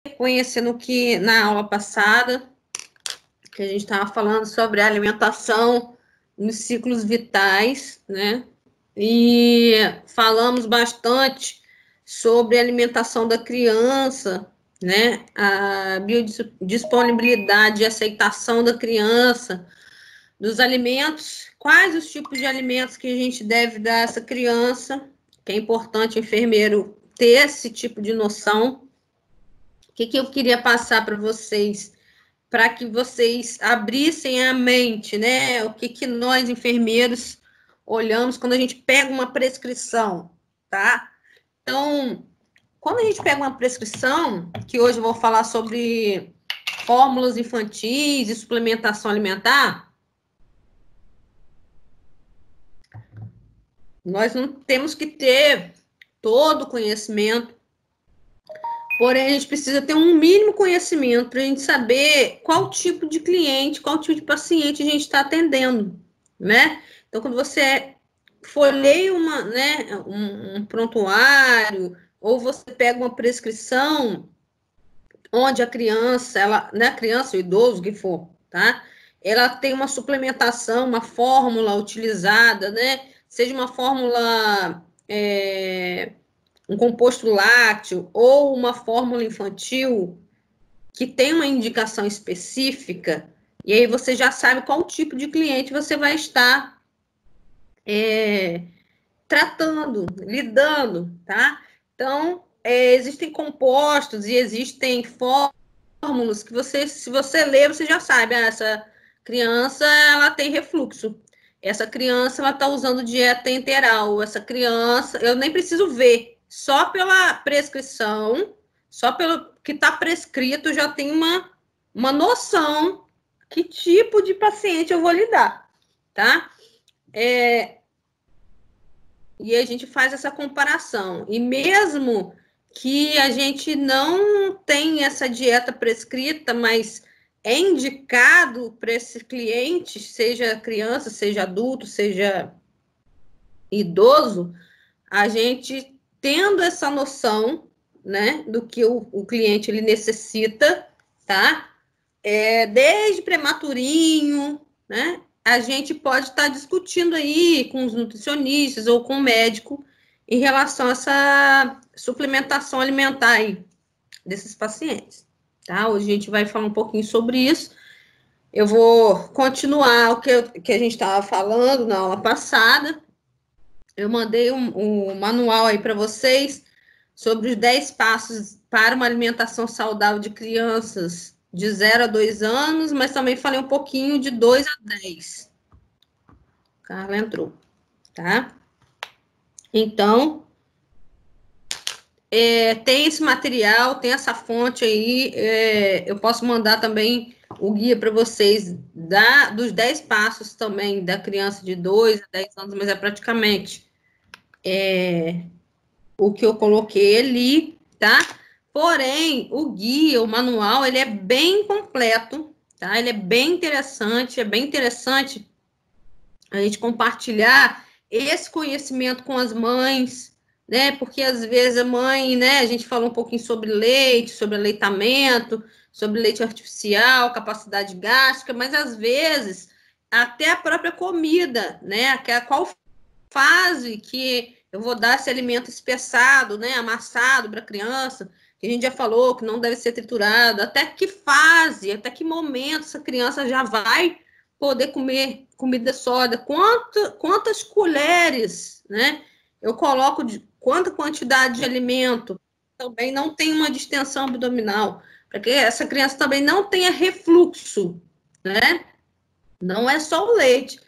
sequência no que na aula passada, que a gente estava falando sobre a alimentação nos ciclos vitais, né? E falamos bastante sobre a alimentação da criança, né? A biodisponibilidade e aceitação da criança, dos alimentos, quais os tipos de alimentos que a gente deve dar a essa criança, que é importante o enfermeiro ter esse tipo de noção. O que eu queria passar para vocês, para que vocês abrissem a mente, né? O que nós, enfermeiros, olhamos quando a gente pega uma prescrição, tá? Então, quando a gente pega uma prescrição, que hoje eu vou falar sobre fórmulas infantis e suplementação alimentar, nós não temos que ter todo o conhecimento, porém a gente precisa ter um mínimo conhecimento para a gente saber qual tipo de cliente, qual tipo de paciente a gente está atendendo, né? Então, quando você folheia um prontuário, ou você pega uma prescrição onde a criança, a criança, o idoso, o que for, tá? Ela tem uma suplementação, uma fórmula utilizada, né? Seja uma fórmula, um composto lácteo ou uma fórmula infantil que tem uma indicação específica, e aí você já sabe qual tipo de cliente você vai estar tratando, lidando, tá? Então, existem compostos e existem fórmulas que se você ler, você já sabe, essa criança, ela tem refluxo. Essa criança, ela está usando dieta enteral. Essa criança, eu nem preciso ver, só pela prescrição, só pelo que está prescrito, já tem uma noção que tipo de paciente eu vou lidar, tá? E a gente faz essa comparação. E mesmo que a gente não tenha essa dieta prescrita, mas é indicado para esse cliente, seja criança, seja adulto, seja idoso, a gente tendo essa noção, né, do que o cliente ele necessita, tá? Desde prematurinho, né? A gente pode estar discutindo aí com os nutricionistas ou com o médico em relação a essa suplementação alimentar aí desses pacientes, tá? Hoje a gente vai falar um pouquinho sobre isso. Eu vou continuar o que a gente estava falando na aula passada. Eu mandei um manual aí para vocês sobre os 10 passos para uma alimentação saudável de crianças de 0 a 2 anos, mas também falei um pouquinho de 2 a 10. Carla entrou, tá? Então, tem esse material, tem essa fonte aí, eu posso mandar também o guia para vocês dos 10 passos também da criança de 2 a 10 anos, mas é praticamente o que eu coloquei ali, tá? Porém, o guia, o manual, ele é bem completo, tá? Ele é bem interessante a gente compartilhar esse conhecimento com as mães, né? Porque às vezes a mãe, né? A gente falou um pouquinho sobre leite, sobre aleitamento, sobre leite artificial, capacidade gástrica, mas às vezes até a própria comida, né? Qual fase que eu vou dar esse alimento espessado, né? Amassado para a criança, que a gente já falou que não deve ser triturado, até que fase, até que momento essa criança já vai poder comer comida sólida, quantas colheres, né? Eu coloco quanta quantidade de alimento, também não tem uma distensão abdominal, para que essa criança também não tenha refluxo, né? Não é só o leite,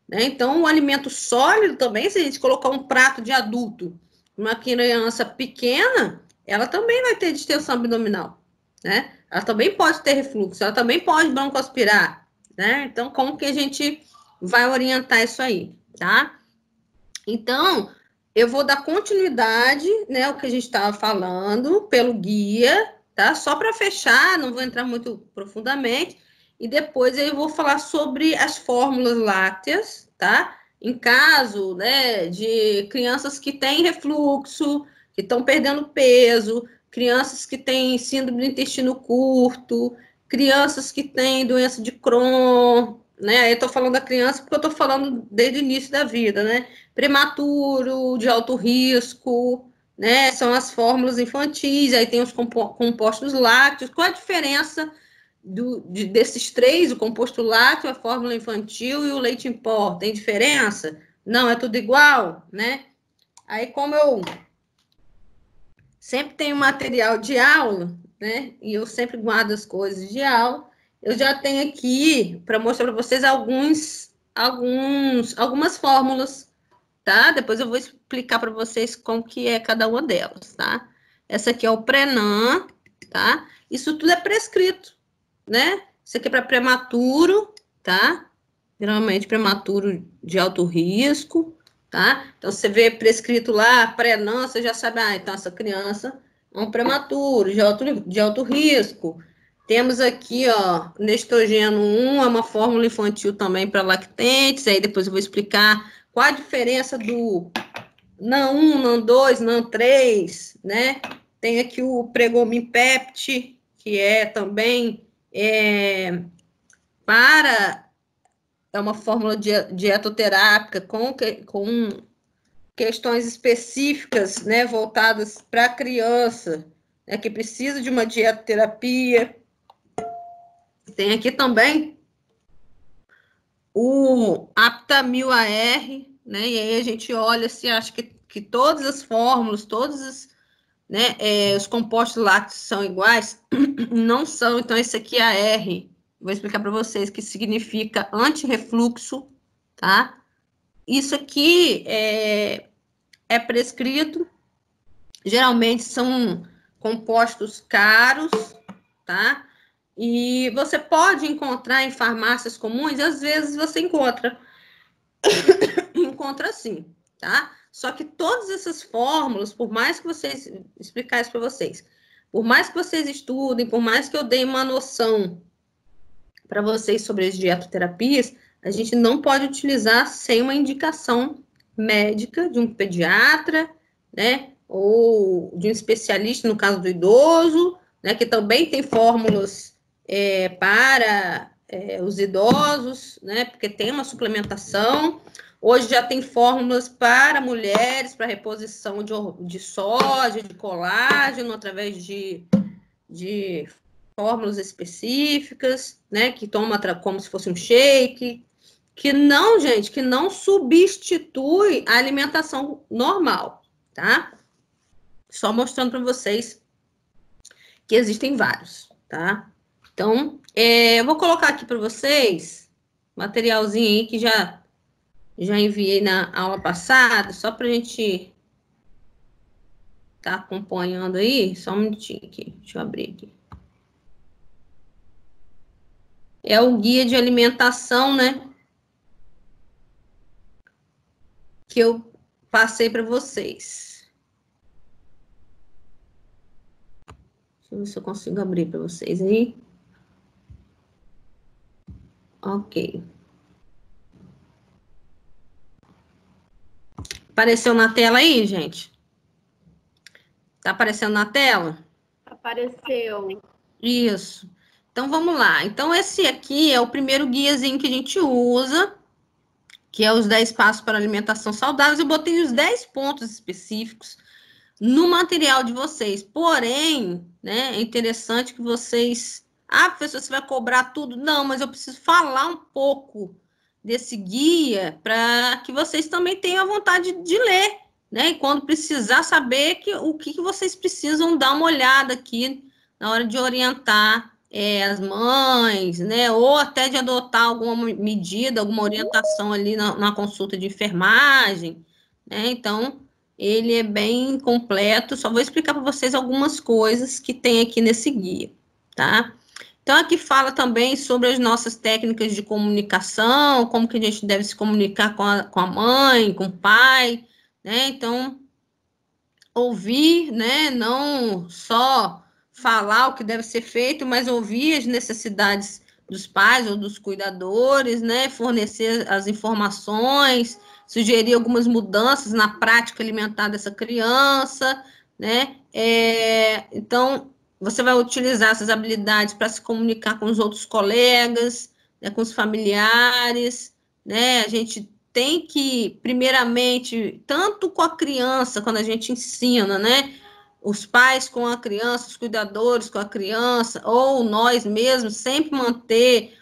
né? Então, o alimento sólido também, se a gente colocar um prato de adulto, uma criança pequena, ela também vai ter distensão abdominal, né? Ela também pode ter refluxo, ela também pode broncoaspirar, né? Então, como que a gente vai orientar isso aí, tá? Então, eu vou dar continuidade, né, o que a gente estava falando, pelo guia, tá? Só para fechar, não vou entrar muito profundamente, e depois eu vou falar sobre as fórmulas lácteas, tá? Em caso, né, de crianças que têm refluxo, que estão perdendo peso, crianças que têm síndrome do intestino curto, crianças que têm doença de Crohn, né? Eu estou falando da criança porque eu estou falando desde o início da vida, né? Prematuro, de alto risco, né? São as fórmulas infantis, aí tem os compostos lácteos. Qual a diferença desses três, o composto lácteo, a fórmula infantil e o leite em pó? Tem diferença? Não, é tudo igual, né? Aí, como eu sempre tenho material de aula, né? E eu sempre guardo as coisas de aula, eu já tenho aqui para mostrar para vocês algumas fórmulas, tá? Depois eu vou explicar para vocês como que é cada uma delas, tá? Essa aqui é o Prenan, tá? Isso tudo é prescrito, né? Isso aqui é para prematuro, tá? Geralmente prematuro de alto risco, tá? Então, você vê prescrito lá, Prenan, você já sabe, então essa criança é um prematuro, de alto risco. Temos aqui, ó, Nestogen 1, é uma fórmula infantil também para lactentes, aí depois eu vou explicar qual a diferença do NAN1, NAN2, NAN3, né? Tem aqui o Pregomin Pept, que é também é uma fórmula dietoterápica com questões específicas, né, voltadas para a criança, né, que precisa de uma dietoterapia. Tem aqui também o Aptamil AR, né, e aí a gente olha se acha que todas as fórmulas, todos os compostos lácteos são iguais. Não são, então esse aqui é AR. Vou explicar para vocês que significa antirrefluxo, tá? Isso aqui é prescrito, geralmente são compostos caros, tá? E você pode encontrar em farmácias comuns, às vezes você encontra sim, tá? Só que todas essas fórmulas, por mais que vocês, explicar isso para vocês, por mais que vocês estudem, por mais que eu dê uma noção para vocês sobre as dietoterapias, a gente não pode utilizar sem uma indicação médica de um pediatra, né, ou de um especialista, no caso do idoso, né, que também tem fórmulas para os idosos, né, porque tem uma suplementação. Hoje já tem fórmulas para mulheres, para reposição de sódio, de colágeno, através de fórmulas específicas, né, que toma como se fosse um shake, que não, gente, que não substitui a alimentação normal, tá? Só mostrando para vocês que existem vários, tá? Então, eu vou colocar aqui para vocês materialzinho aí que já enviei na aula passada, só para a gente tá acompanhando aí. Só um minutinho aqui, deixa eu abrir aqui. É o guia de alimentação, né? Que eu passei para vocês. Deixa eu ver se eu consigo abrir para vocês aí. Ok. Apareceu na tela aí, gente? Tá aparecendo na tela? Apareceu. Isso. Então, vamos lá. Então, esse aqui é o primeiro guiazinho que a gente usa, que é os 10 passos para alimentação saudável. Eu botei os 10 pontos específicos no material de vocês. Porém, né, é interessante que vocês... Ah, professor, você vai cobrar tudo? Não, mas eu preciso falar um pouco desse guia para que vocês também tenham a vontade de ler, né? E quando precisar saber o que vocês precisam dar uma olhada aqui na hora de orientar as mães, né? Ou até de adotar alguma medida, alguma orientação ali na consulta de enfermagem, né? Então, ele é bem completo, só vou explicar para vocês algumas coisas que tem aqui nesse guia, tá? Então, aqui fala também sobre as nossas técnicas de comunicação, como que a gente deve se comunicar com a mãe, com o pai, né? Então, ouvir, né? Não só falar o que deve ser feito, mas ouvir as necessidades dos pais ou dos cuidadores, né? Fornecer as informações, sugerir algumas mudanças na prática alimentar dessa criança, né? Então, você vai utilizar essas habilidades para se comunicar com os outros colegas, né, com os familiares, né? A gente tem que, primeiramente, tanto com a criança, quando a gente ensina, né? Os pais com a criança, os cuidadores com a criança, ou nós mesmos, sempre manter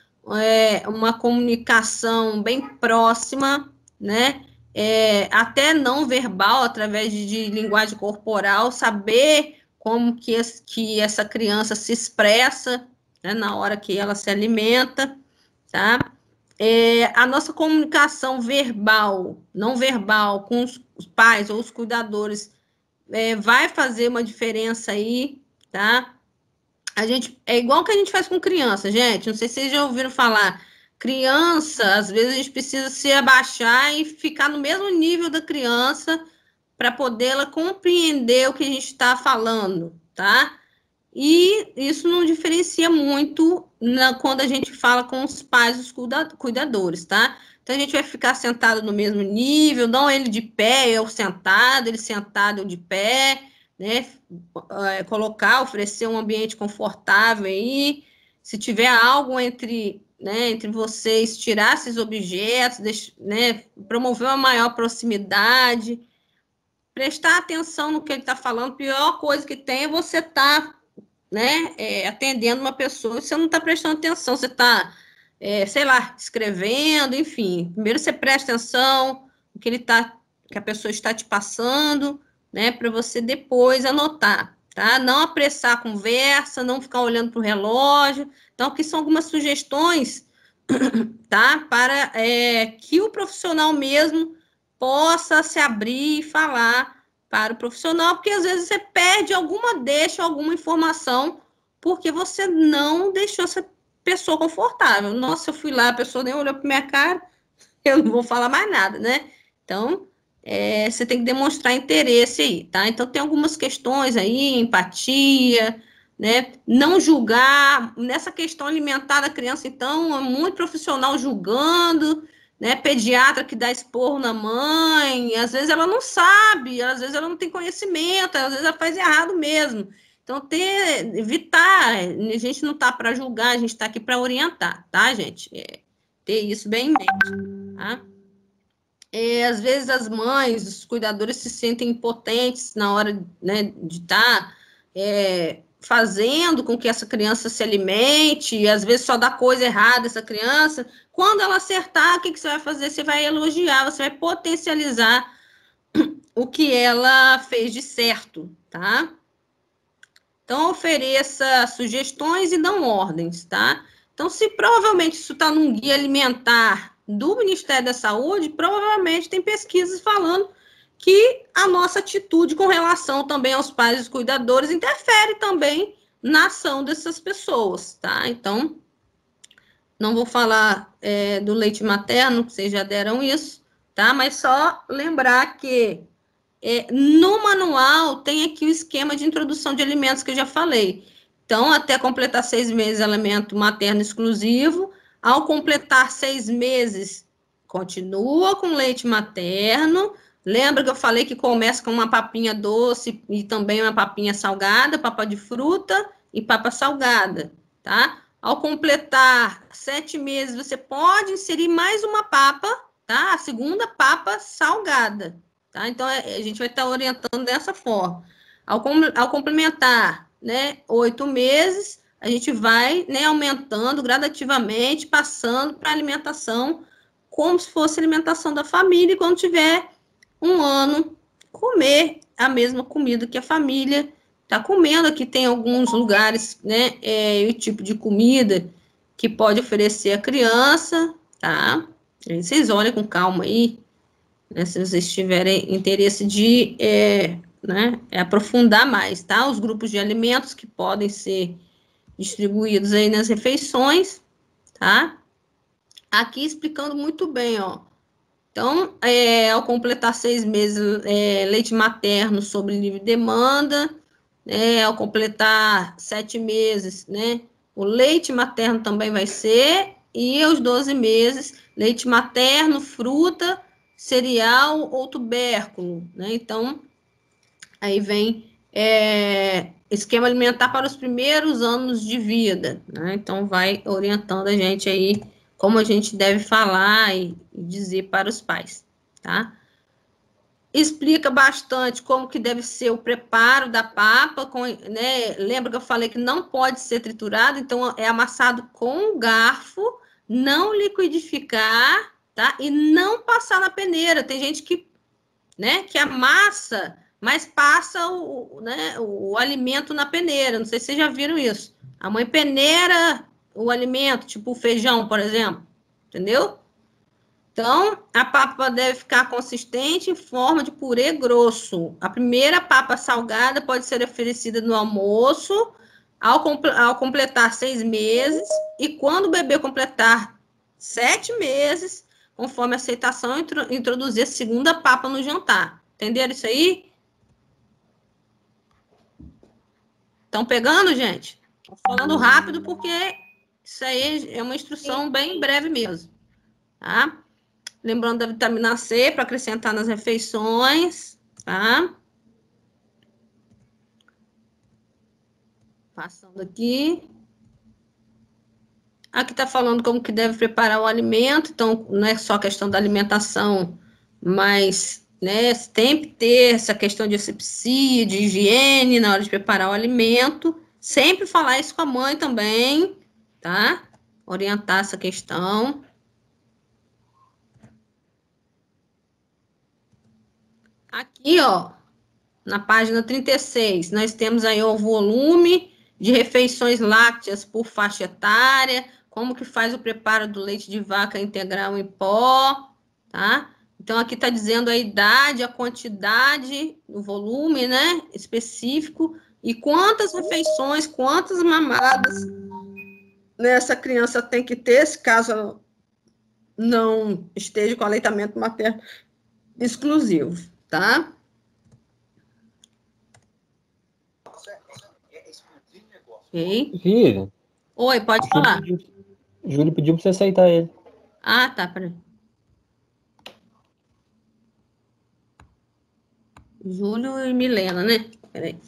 uma comunicação bem próxima, né? Até não verbal, através de linguagem corporal, saber como que essa criança se expressa, né, na hora que ela se alimenta, tá? A nossa comunicação verbal, não verbal, com os pais ou os cuidadores, vai fazer uma diferença aí, tá? É igual que a gente faz com criança, gente. Não sei se vocês já ouviram falar. Criança, às vezes a gente precisa se abaixar e ficar no mesmo nível da criança para poder ela compreender o que a gente está falando, tá? E isso não diferencia muito quando a gente fala com os pais, os cuidadores, tá? Então a gente vai ficar sentado no mesmo nível, não ele de pé, eu sentado, ele sentado, eu de pé, né? Oferecer um ambiente confortável aí. Se tiver algo entre vocês, tirar esses objetos, né? Promover uma maior proximidade, prestar atenção no que ele está falando. A pior coisa que tem é você estar, né, atendendo uma pessoa, você não está prestando atenção, você está, sei lá, escrevendo, enfim. Primeiro você presta atenção no que a pessoa está te passando, né, para você depois anotar, tá? Não apressar a conversa, não ficar olhando para o relógio. Então, aqui são algumas sugestões, tá? Para que o profissional mesmo possa se abrir e falar para o profissional, porque às vezes você perde alguma informação, porque você não deixou essa pessoa confortável. Nossa, eu fui lá, a pessoa nem olhou para minha cara, eu não vou falar mais nada, né? Então, você tem que demonstrar interesse aí, tá? Então, tem algumas questões aí, empatia, né? Não julgar. Nessa questão alimentar da criança, então, é muito profissional julgando, né? Pediatra que dá esporro na mãe, às vezes ela não sabe, às vezes ela não tem conhecimento, às vezes ela faz errado mesmo. Então, evitar, a gente não está para julgar, a gente está aqui para orientar, tá, gente? Ter isso bem em mente, tá? Às vezes as mães, os cuidadores se sentem impotentes na hora, né, de estar fazendo com que essa criança se alimente, e às vezes só dá coisa errada essa criança. Quando ela acertar, o que você vai fazer? Você vai elogiar, você vai potencializar o que ela fez de certo, tá? Então, ofereça sugestões e não ordens, tá? Então, se provavelmente isso está num guia alimentar do Ministério da Saúde, provavelmente tem pesquisas falando que a nossa atitude com relação também aos pais e os cuidadores interfere também na ação dessas pessoas, tá? Então, não vou falar do leite materno, que vocês já deram isso, tá? Mas só lembrar que no manual tem aqui o esquema de introdução de alimentos que eu já falei. Então, até completar 6 meses, alimento materno exclusivo. Ao completar 6 meses, continua com leite materno. Lembra que eu falei que começa com uma papinha doce e também uma papinha salgada, papa de fruta e papa salgada, tá? Ao completar 7 meses, você pode inserir mais uma papa, tá? A segunda papa salgada. Tá? Então, a gente vai estar orientando dessa forma. Ao complementar, né, 8 meses, a gente vai, né, aumentando gradativamente, passando para a alimentação, como se fosse a alimentação da família, e quando tiver 1 ano, comer a mesma comida que a família está comendo. Aqui tem alguns lugares, né, o tipo de comida que pode oferecer a criança, tá? Aí vocês olhem com calma aí, né, se vocês tiverem interesse de aprofundar mais, tá? Os grupos de alimentos que podem ser distribuídos aí nas refeições, tá? Aqui explicando muito bem, ó. Então, ao completar 6 meses, leite materno sob livre demanda, ao completar 7 meses, né, o leite materno também vai ser, e aos 12 meses, leite materno, fruta, cereal ou tubérculo, né? Então, aí vem esquema alimentar para os primeiros anos de vida, né? Então, vai orientando a gente aí como a gente deve falar e dizer para os pais, tá? Explica bastante como que deve ser o preparo da papa, né? Lembra que eu falei que não pode ser triturado, então é amassado com um garfo, não liquidificar, tá? E não passar na peneira. Tem gente que, né, que amassa, mas passa o alimento na peneira. Não sei se vocês já viram isso. A mãe peneira o alimento, tipo o feijão, por exemplo, entendeu? Então, a papa deve ficar consistente em forma de purê grosso. A primeira papa salgada pode ser oferecida no almoço ao completar 6 meses e quando o bebê completar 7 meses, conforme a aceitação, introduzir a segunda papa no jantar. Entenderam isso aí? Estão pegando, gente? Estou falando rápido porque isso aí é uma instrução bem breve mesmo, tá? Lembrando da vitamina C para acrescentar nas refeições, tá? Passando aqui. Aqui está falando como que deve preparar o alimento, então não é só questão da alimentação, mas, né, tem que ter essa questão de asepsia, de higiene na hora de preparar o alimento. Sempre falar isso com a mãe também, tá? Orientar essa questão. Aqui, ó, na página 36, nós temos aí o volume de refeições lácteas por faixa etária, como que faz o preparo do leite de vaca integral em pó, tá? Então, aqui está dizendo a idade, a quantidade, o volume, né, específico, e quantas refeições, quantas mamadas, né, essa criança tem que ter, se caso não esteja com aleitamento materno exclusivo, tá? Ok. Filho, Oi, pode falar. Júlio pediu pra você aceitar ele. Ah, tá, peraí. Júlio e Milena, né? Peraí.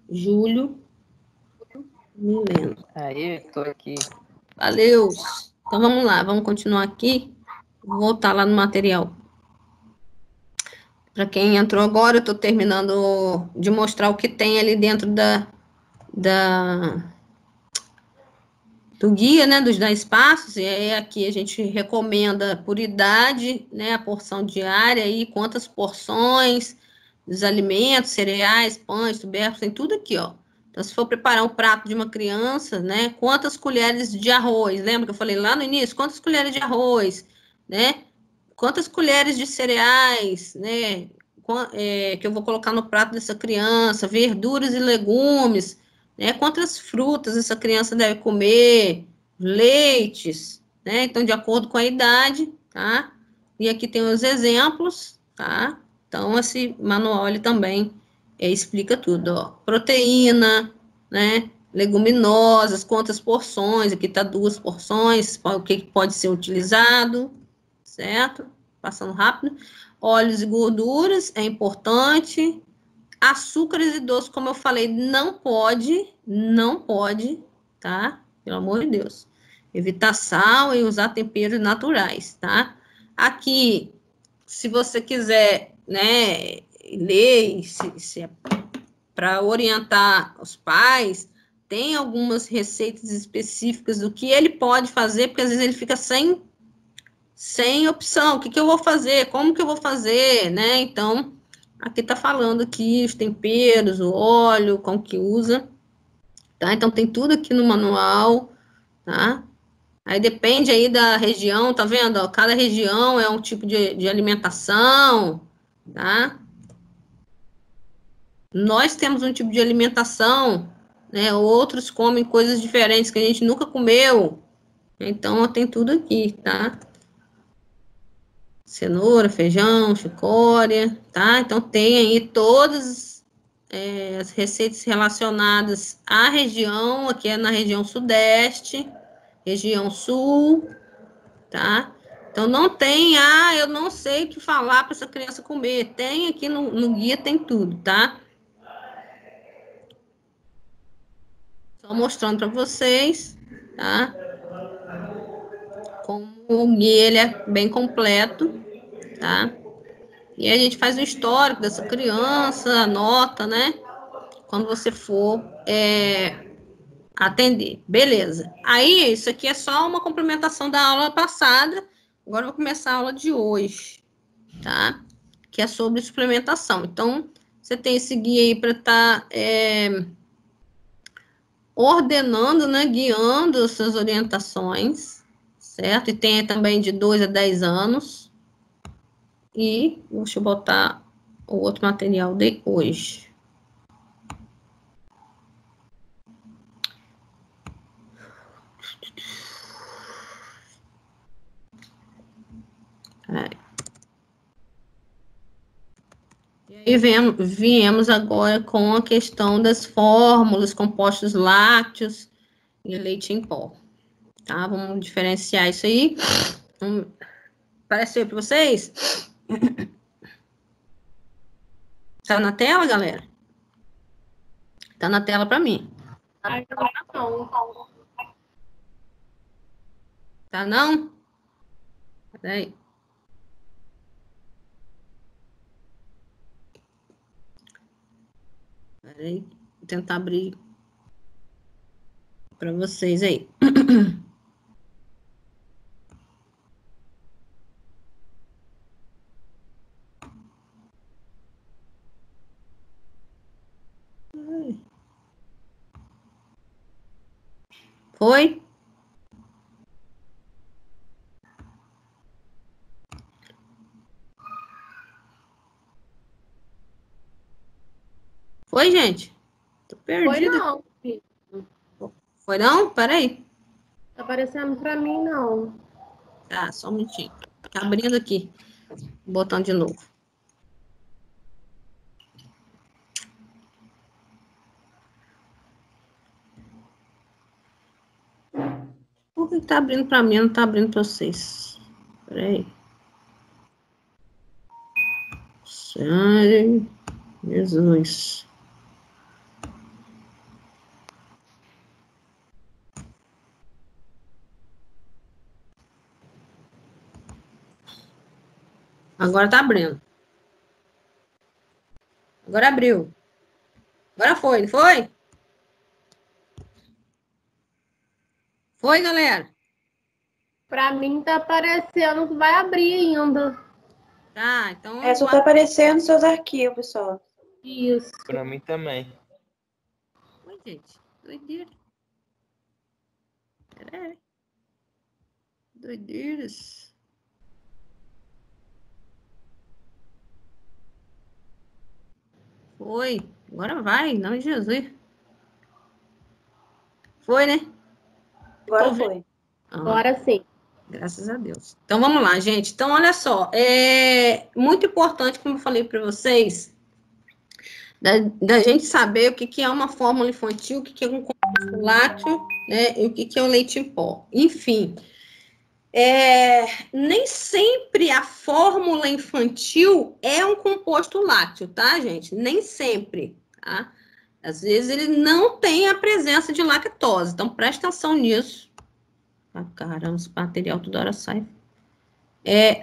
Júlio, Milena. Aí, tô aqui. Valeu. Então, vamos lá. Vamos continuar aqui. Vou voltar lá no material. Para quem entrou agora, eu estou terminando de mostrar o que tem ali dentro do guia, né, dos 10 passos, e aí aqui a gente recomenda por idade, né, a porção diária, e quantas porções dos alimentos, cereais, pães, tubérculos, tem tudo aqui, ó. Então, se for preparar um prato de uma criança, né, quantas colheres de arroz, lembra que eu falei lá no início? Quantas colheres de arroz, né? Quantas colheres de cereais, né, que eu vou colocar no prato dessa criança, verduras e legumes, né? Quantas frutas essa criança deve comer, leites, né? Então, de acordo com a idade, tá? E aqui tem os exemplos, tá? Então, esse manual ele também explica tudo, ó. Proteína, né? Leguminosas, quantas porções, aqui tá 2 porções, o que pode ser utilizado, certo? Passando rápido. Óleos e gorduras, é importante. Açúcares e doces, como eu falei, não pode, tá? Pelo amor de Deus. Evitar sal e usar temperos naturais, tá? Aqui, se você quiser, né, ler, se é para orientar os pais, tem algumas receitas específicas do que ele pode fazer, porque às vezes ele fica sem opção. O que eu vou fazer? Como que eu vou fazer, né? Então, aqui tá falando aqui os temperos, o óleo, como que usa, tá? Então, tem tudo aqui no manual, tá? Aí depende aí da região, tá vendo? Ó, cada região é um tipo de alimentação, tá? Nós temos um tipo de alimentação, né? Outros comem coisas diferentes que a gente nunca comeu. Então, ó, tem tudo aqui, tá? Cenoura, feijão, chicória, tá? Então, tem aí todas as receitas relacionadas à região, aqui é na região sudeste, região sul, tá? Então, não tem, eu não sei o que falar para essa criança comer. Tem aqui no guia, tem tudo, tá? Só mostrando para vocês, tá? Como o guia, ele é bem completo, tá? E aí a gente faz o histórico dessa criança, anota, né? Quando você for atender. Beleza. Aí, isso aqui é só uma complementação da aula passada. Agora eu vou começar a aula de hoje, tá? Que é sobre suplementação. Então, você tem esse guia aí para estar ordenando, né? Guiando essas orientações, certo? E tem também de 2 a 10 anos. E deixa eu botar o outro material de hoje. E aí viemos agora com a questão das fórmulas, compostos lácteos e leite em pó. Tá? Vamos diferenciar isso aí. Apareceu para vocês? Tá na tela, galera? Tá na tela para mim. Não. Tá não? Peraí. Peraí. Vou tentar abrir para vocês aí. Foi? Foi, gente? Tô Foi perdida. não, filho. Foi não? Peraí. Tá aparecendo pra mim, não. Tá, só um minutinho. Tá abrindo aqui. Botando de novo. Por que tá abrindo para mim, não tá abrindo para vocês? Peraí. Sério? Jesus. Agora tá abrindo. Agora abriu. Agora foi, não foi? Foi, galera? Pra mim tá aparecendo que vai abrir ainda. Tá, então... Só tá aparecendo seus arquivos, só. Isso. Pra mim também. Oi, gente. Doideira. Peraí. Doideiras. Foi. Agora vai, não é Jesus. Foi, né? Agora foi. Agora sim. Graças a Deus. Então, vamos lá, gente. Então, olha só. É muito importante, como eu falei para vocês, da gente saber o que é uma fórmula infantil, o que é um composto lácteo, né? E o que é o leite em pó. Enfim, nem sempre a fórmula infantil é um composto lácteo, tá, gente? Nem sempre, tá? Às vezes ele não tem a presença de lactose, então presta atenção nisso. Ah, caramba, esse material toda hora sai.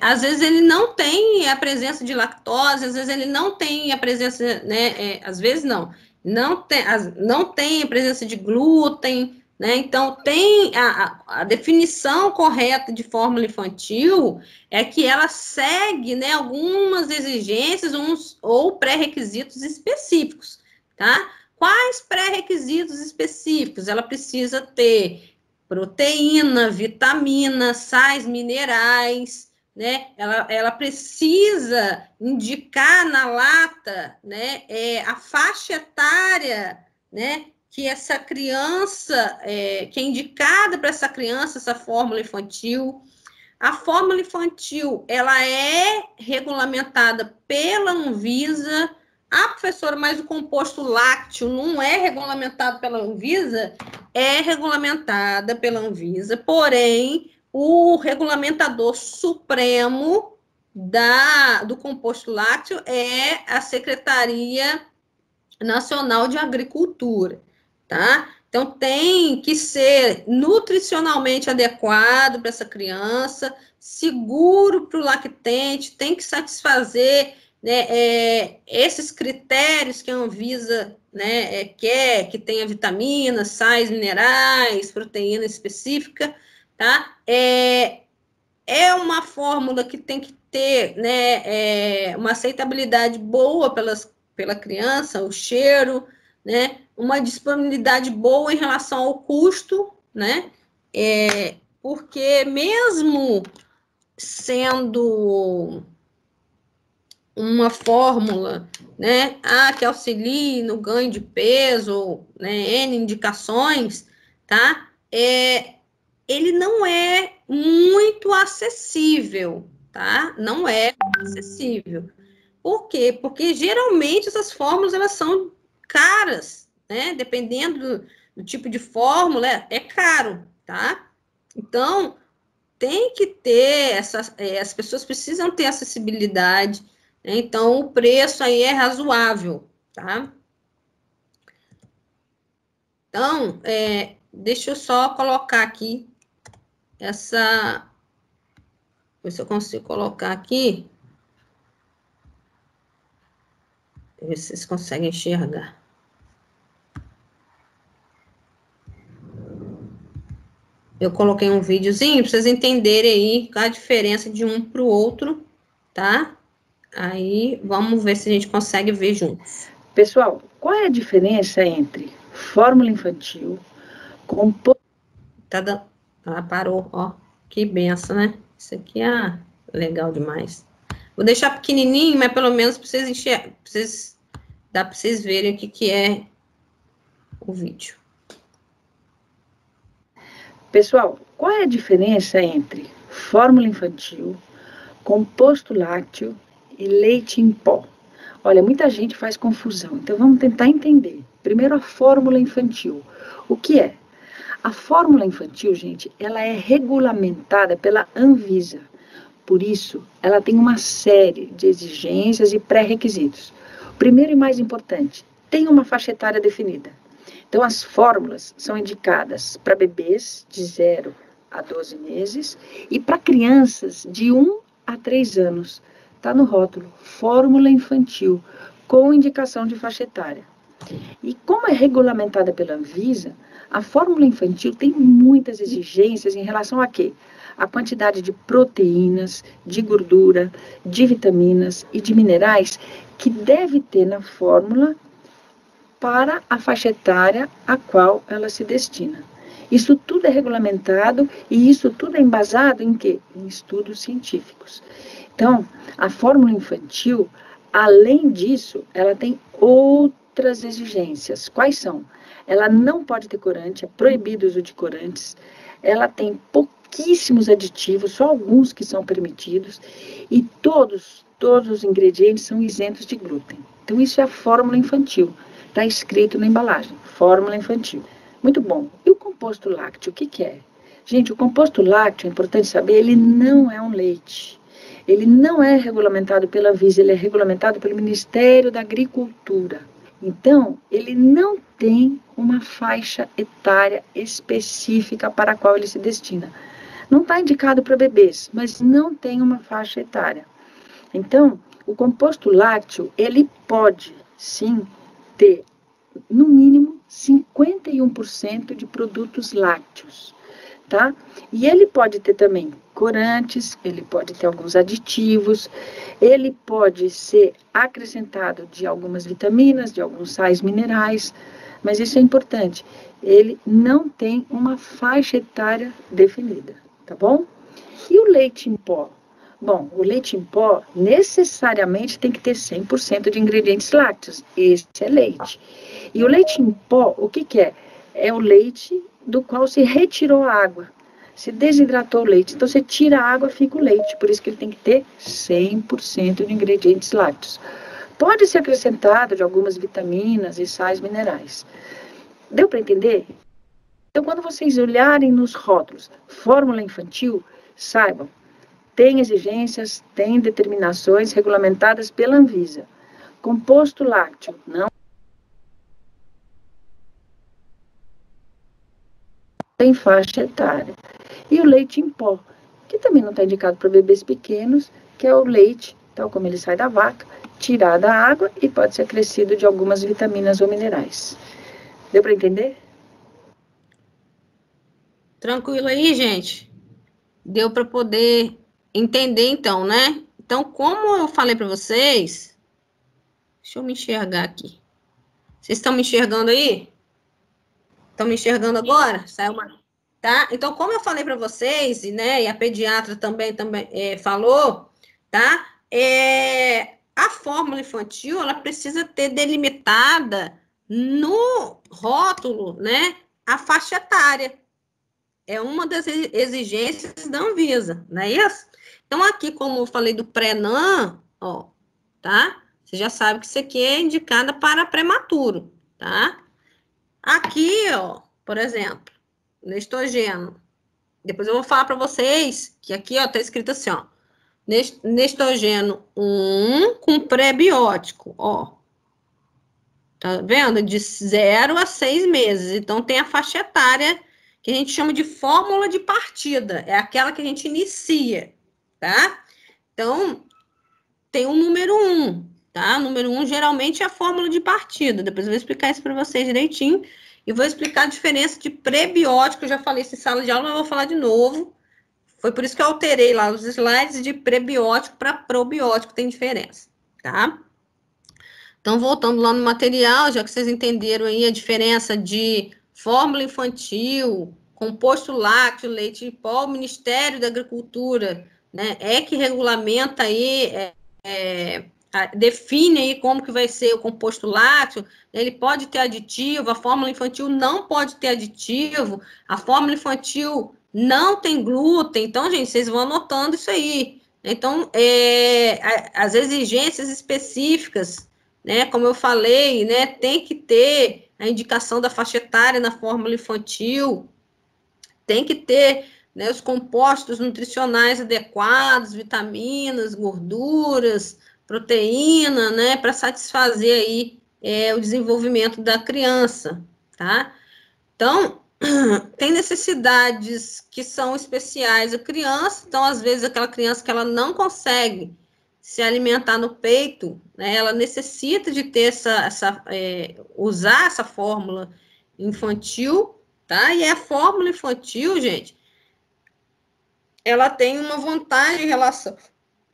Às vezes ele não tem a presença de lactose, às vezes ele não tem a presença, né? Às vezes não tem a presença de glúten, né? Então tem a definição correta de fórmula infantil é que ela segue, né, algumas exigências ou pré-requisitos específicos, tá? Quais pré-requisitos específicos? Ela precisa ter proteína, vitamina, sais minerais, né? Ela precisa indicar na lata, né, a faixa etária, né, que essa criança, que é indicada para essa criança, essa fórmula infantil. A fórmula infantil, ela é regulamentada pela Anvisa. Ah, professora, mas o composto lácteo não é regulamentado pela Anvisa? É regulamentada pela Anvisa, porém, o regulamentador supremo do composto lácteo é a Secretaria Nacional de Agricultura, tá? Então, tem que ser nutricionalmente adequado para essa criança, seguro para o lactente, tem que satisfazer, né, esses critérios que a Anvisa, né, quer, que tenha vitaminas, sais minerais, proteína específica, tá? É uma fórmula que tem que ter, né, uma aceitabilidade boa pela criança, o cheiro, né, uma disponibilidade boa em relação ao custo, né, porque mesmo sendo uma fórmula, né, que auxilie no ganho de peso, né, N indicações, tá, ele não é muito acessível, tá? Não é acessível. Por quê? Porque geralmente essas fórmulas elas são caras, né? Dependendo do tipo de fórmula, é caro, tá? Então, tem que ter as pessoas precisam ter acessibilidade, né? Então o preço aí é razoável, tá? Então, deixa eu só colocar aqui ver se eu consigo colocar aqui. Ver se vocês conseguem enxergar. Eu coloquei um videozinho para vocês entenderem aí a diferença de um para o outro, tá? Aí, vamos ver se a gente consegue ver juntos. Pessoal, qual é a diferença entre fórmula infantil, Tá dando... Ela parou, ó. Que benção, né? Isso aqui é legal demais. Vou deixar pequenininho, mas pelo menos para vocês enxergarem, dá para vocês verem o que é o vídeo. Pessoal, qual é a diferença entre fórmula infantil, composto lácteo e leite em pó? Olha, muita gente faz confusão, então vamos tentar entender. Primeiro, a fórmula infantil. O que é? A fórmula infantil, gente, ela é regulamentada pela Anvisa. Por isso, ela tem uma série de exigências e pré-requisitos. Primeiro e mais importante, tem uma faixa etária definida. Então, as fórmulas são indicadas para bebês de 0 a 12 meses e para crianças de 1 a 3 anos. Está no rótulo, fórmula infantil, com indicação de faixa etária. E como é regulamentada pela Anvisa, a fórmula infantil tem muitas exigências em relação a quê? A quantidade de proteínas, de gordura, de vitaminas e de minerais que deve ter na fórmula para a faixa etária a qual ela se destina. Isso tudo é regulamentado e isso tudo é embasado em quê? Em estudos científicos. Então, a fórmula infantil, além disso, ela tem outras exigências. Quais são? Ela não pode ter corante, é proibido o uso de corantes. Ela tem pouquíssimos aditivos, só alguns que são permitidos. E todos os ingredientes são isentos de glúten. Então, isso é a fórmula infantil. Está escrito na embalagem, fórmula infantil. Muito bom. E o composto lácteo, o que é? Gente, o composto lácteo, é importante saber, ele não é um leite. Ele não é regulamentado pela Anvisa, ele é regulamentado pelo Ministério da Agricultura. Então, ele não tem uma faixa etária específica para a qual ele se destina. Não está indicado para bebês, mas não tem uma faixa etária. Então, o composto lácteo, ele pode, sim, ter, no mínimo, 51% de produtos lácteos, tá? E ele pode ter também corantes, ele pode ter alguns aditivos, ele pode ser acrescentado de algumas vitaminas, de alguns sais minerais, mas isso é importante, ele não tem uma faixa etária definida, tá bom? E o leite em pó? Bom, o leite em pó necessariamente tem que ter 100% de ingredientes lácteos. Esse é leite. E o leite em pó, o que é? É o leite do qual se retirou a água. Se desidratou o leite. Então, você tira a água, fica o leite. Por isso que ele tem que ter 100% de ingredientes lácteos. Pode ser acrescentado de algumas vitaminas e sais minerais. Deu para entender? Então, quando vocês olharem nos rótulos, fórmula infantil, saibam, tem exigências, tem determinações regulamentadas pela Anvisa. Composto lácteo, não tem faixa etária. E o leite em pó, que também não está indicado para bebês pequenos, que é o leite, tal como ele sai da vaca, tirado da água e pode ser acrescido de algumas vitaminas ou minerais. Deu para entender? Tranquilo aí, gente? Deu para poder entender, então, né? Então, como eu falei para vocês, deixa eu me enxergar aqui. Vocês estão me enxergando aí? Estão me enxergando agora? Saiu uma... Tá? Então, como eu falei para vocês, né, e a pediatra também falou, tá? A fórmula infantil, ela precisa ter delimitada no rótulo, né, a faixa etária. É uma das exigências da Anvisa, não é isso? Então, aqui, como eu falei do Prenan, ó, tá? Você já sabe que isso aqui é indicada para prematuro, tá? Aqui, ó, por exemplo, no estrogênio. Depois eu vou falar para vocês que aqui, ó, tá escrito assim, ó. Nestrogênio 1 com pré-biótico, ó. Tá vendo? De 0 a 6 meses. Então, tem a faixa etária que a gente chama de fórmula de partida. É aquela que a gente inicia, tá? Então, tem o número 1, tá? O número 1 geralmente é a fórmula de partida. Depois eu vou explicar isso para vocês direitinho. E vou explicar a diferença de prebiótico. Eu já falei isso em sala de aula, mas eu vou falar de novo. Foi por isso que eu alterei lá os slides de prebiótico para probiótico, tem diferença, tá? Então, voltando lá no material, já que vocês entenderam aí a diferença de fórmula infantil, composto lácteo, leite em pó, o Ministério da Agricultura, né, é que regulamenta aí, define aí como que vai ser o composto lácteo, ele pode ter aditivo, a fórmula infantil não pode ter aditivo, a fórmula infantil não tem glúten. Então, gente, vocês vão anotando isso aí. Então, as exigências específicas, né, como eu falei, né, tem que ter a indicação da faixa etária na fórmula infantil, tem que ter, né, os compostos nutricionais adequados, vitaminas, gorduras, proteína, né, para satisfazer aí o desenvolvimento da criança, tá? Então, tem necessidades que são especiais à criança, então, às vezes, aquela criança que ela não consegue se alimentar no peito, né, ela necessita de ter usar essa fórmula infantil, tá? E a fórmula infantil, gente, ela tem uma vantagem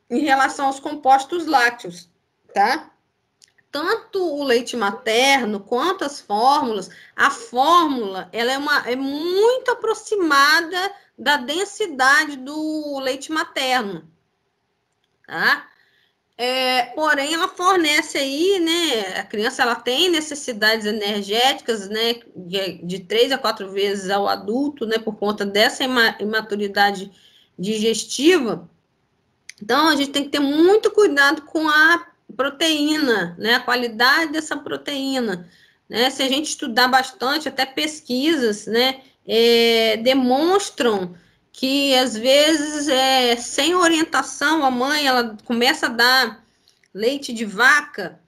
em relação aos compostos lácteos, tá? Tanto o leite materno quanto as fórmulas, a fórmula ela é muito aproximada da densidade do leite materno, tá? Porém, ela fornece aí, né? A criança ela tem necessidades energéticas, né? De 3 a 4 vezes ao adulto, né? Por conta dessa imaturidade digestiva. Então, a gente tem que ter muito cuidado com a proteína, né? A qualidade dessa proteína, né? Se a gente estudar bastante, até pesquisas, né? Demonstram que, às vezes, sem orientação, a mãe, ela começa a dar leite de vaca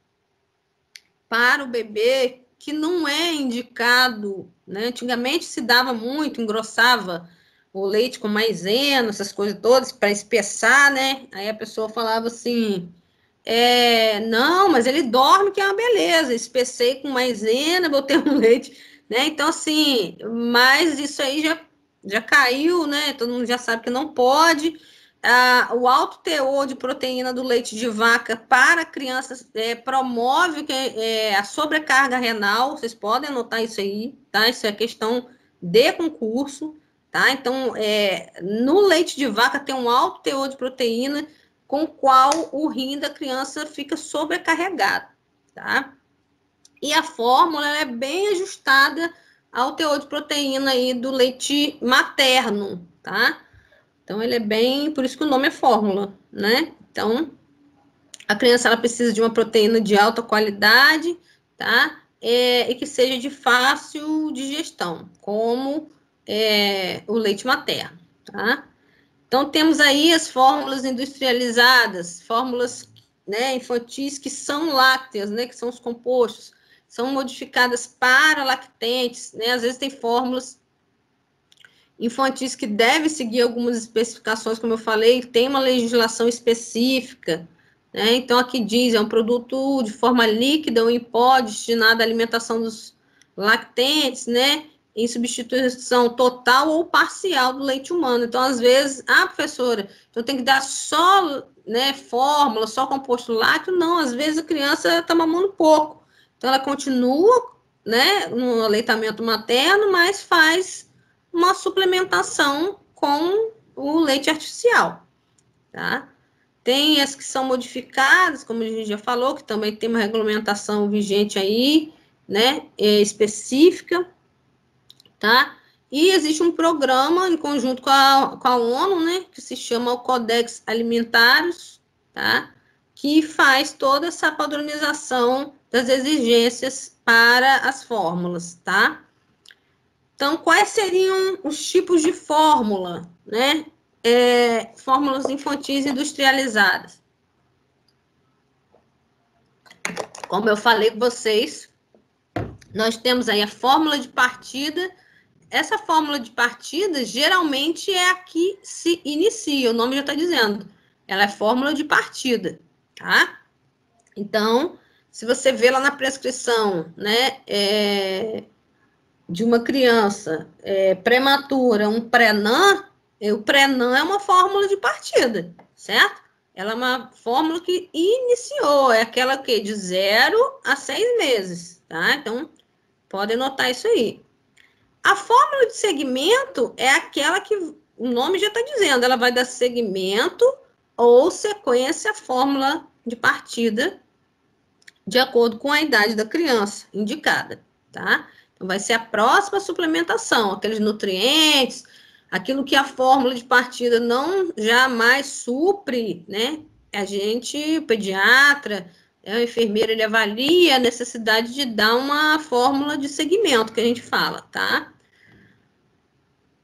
para o bebê, que não é indicado, né? Antigamente se dava muito, engrossava o leite com maisena, essas coisas todas, para espessar, né? Aí a pessoa falava assim, não, mas ele dorme, que é uma beleza, espessei com maisena, botei um leite, né? Então, assim, mas isso aí já caiu, né? Todo mundo já sabe que não pode. O alto teor de proteína do leite de vaca para crianças promove a sobrecarga renal, vocês podem anotar isso aí, tá? Isso é questão de concurso, tá? Então, no leite de vaca tem um alto teor de proteína com o qual o rim da criança fica sobrecarregado, tá? E a fórmula é bem ajustada ao teor de proteína aí do leite materno, tá? Então, ele é bem... Por isso que o nome é fórmula, né? Então, a criança ela precisa de uma proteína de alta qualidade, tá? E que seja de fácil digestão, como o leite materno, tá? Então, temos aí as fórmulas industrializadas, fórmulas, né, infantis que são lácteas, né, que são os compostos, são modificadas para lactentes, né? Às vezes tem fórmulas infantis que devem seguir algumas especificações, como eu falei, tem uma legislação específica, né? Então, aqui diz, é um produto de forma líquida ou em pó, destinado à alimentação dos lactentes, né? Em substituição total ou parcial do leite humano. Então, às vezes, professora, então tem que dar só, né, fórmula, só composto lácteo? Não, às vezes a criança está mamando pouco. Então, ela continua, né, no aleitamento materno, mas faz uma suplementação com o leite artificial, tá? Tem as que são modificadas, como a gente já falou, que também tem uma regulamentação vigente aí, né, específica, tá? E existe um programa em conjunto com a ONU, né, que se chama o Codex Alimentários, tá? Que faz toda essa padronização das exigências para as fórmulas, tá? Então, quais seriam os tipos de fórmula, né? Fórmulas infantis industrializadas. Como eu falei com vocês, nós temos aí a fórmula de partida. Essa fórmula de partida, geralmente, é a que se inicia, o nome já está dizendo. Ela é fórmula de partida, tá? Então, se você vê lá na prescrição, né, de uma criança prematura, um Prenan, o Prenan é uma fórmula de partida, certo? Ela é uma fórmula que iniciou, é aquela que de 0 a 6 meses, tá? Então, podem notar isso aí. A fórmula de segmento é aquela que o nome já está dizendo, ela vai dar segmento ou sequência à fórmula de partida de acordo com a idade da criança indicada, tá? Então, vai ser a próxima suplementação, aqueles nutrientes, aquilo que a fórmula de partida não jamais supre, né? O pediatra, o enfermeiro, ele avalia a necessidade de dar uma fórmula de segmento, que a gente fala, tá?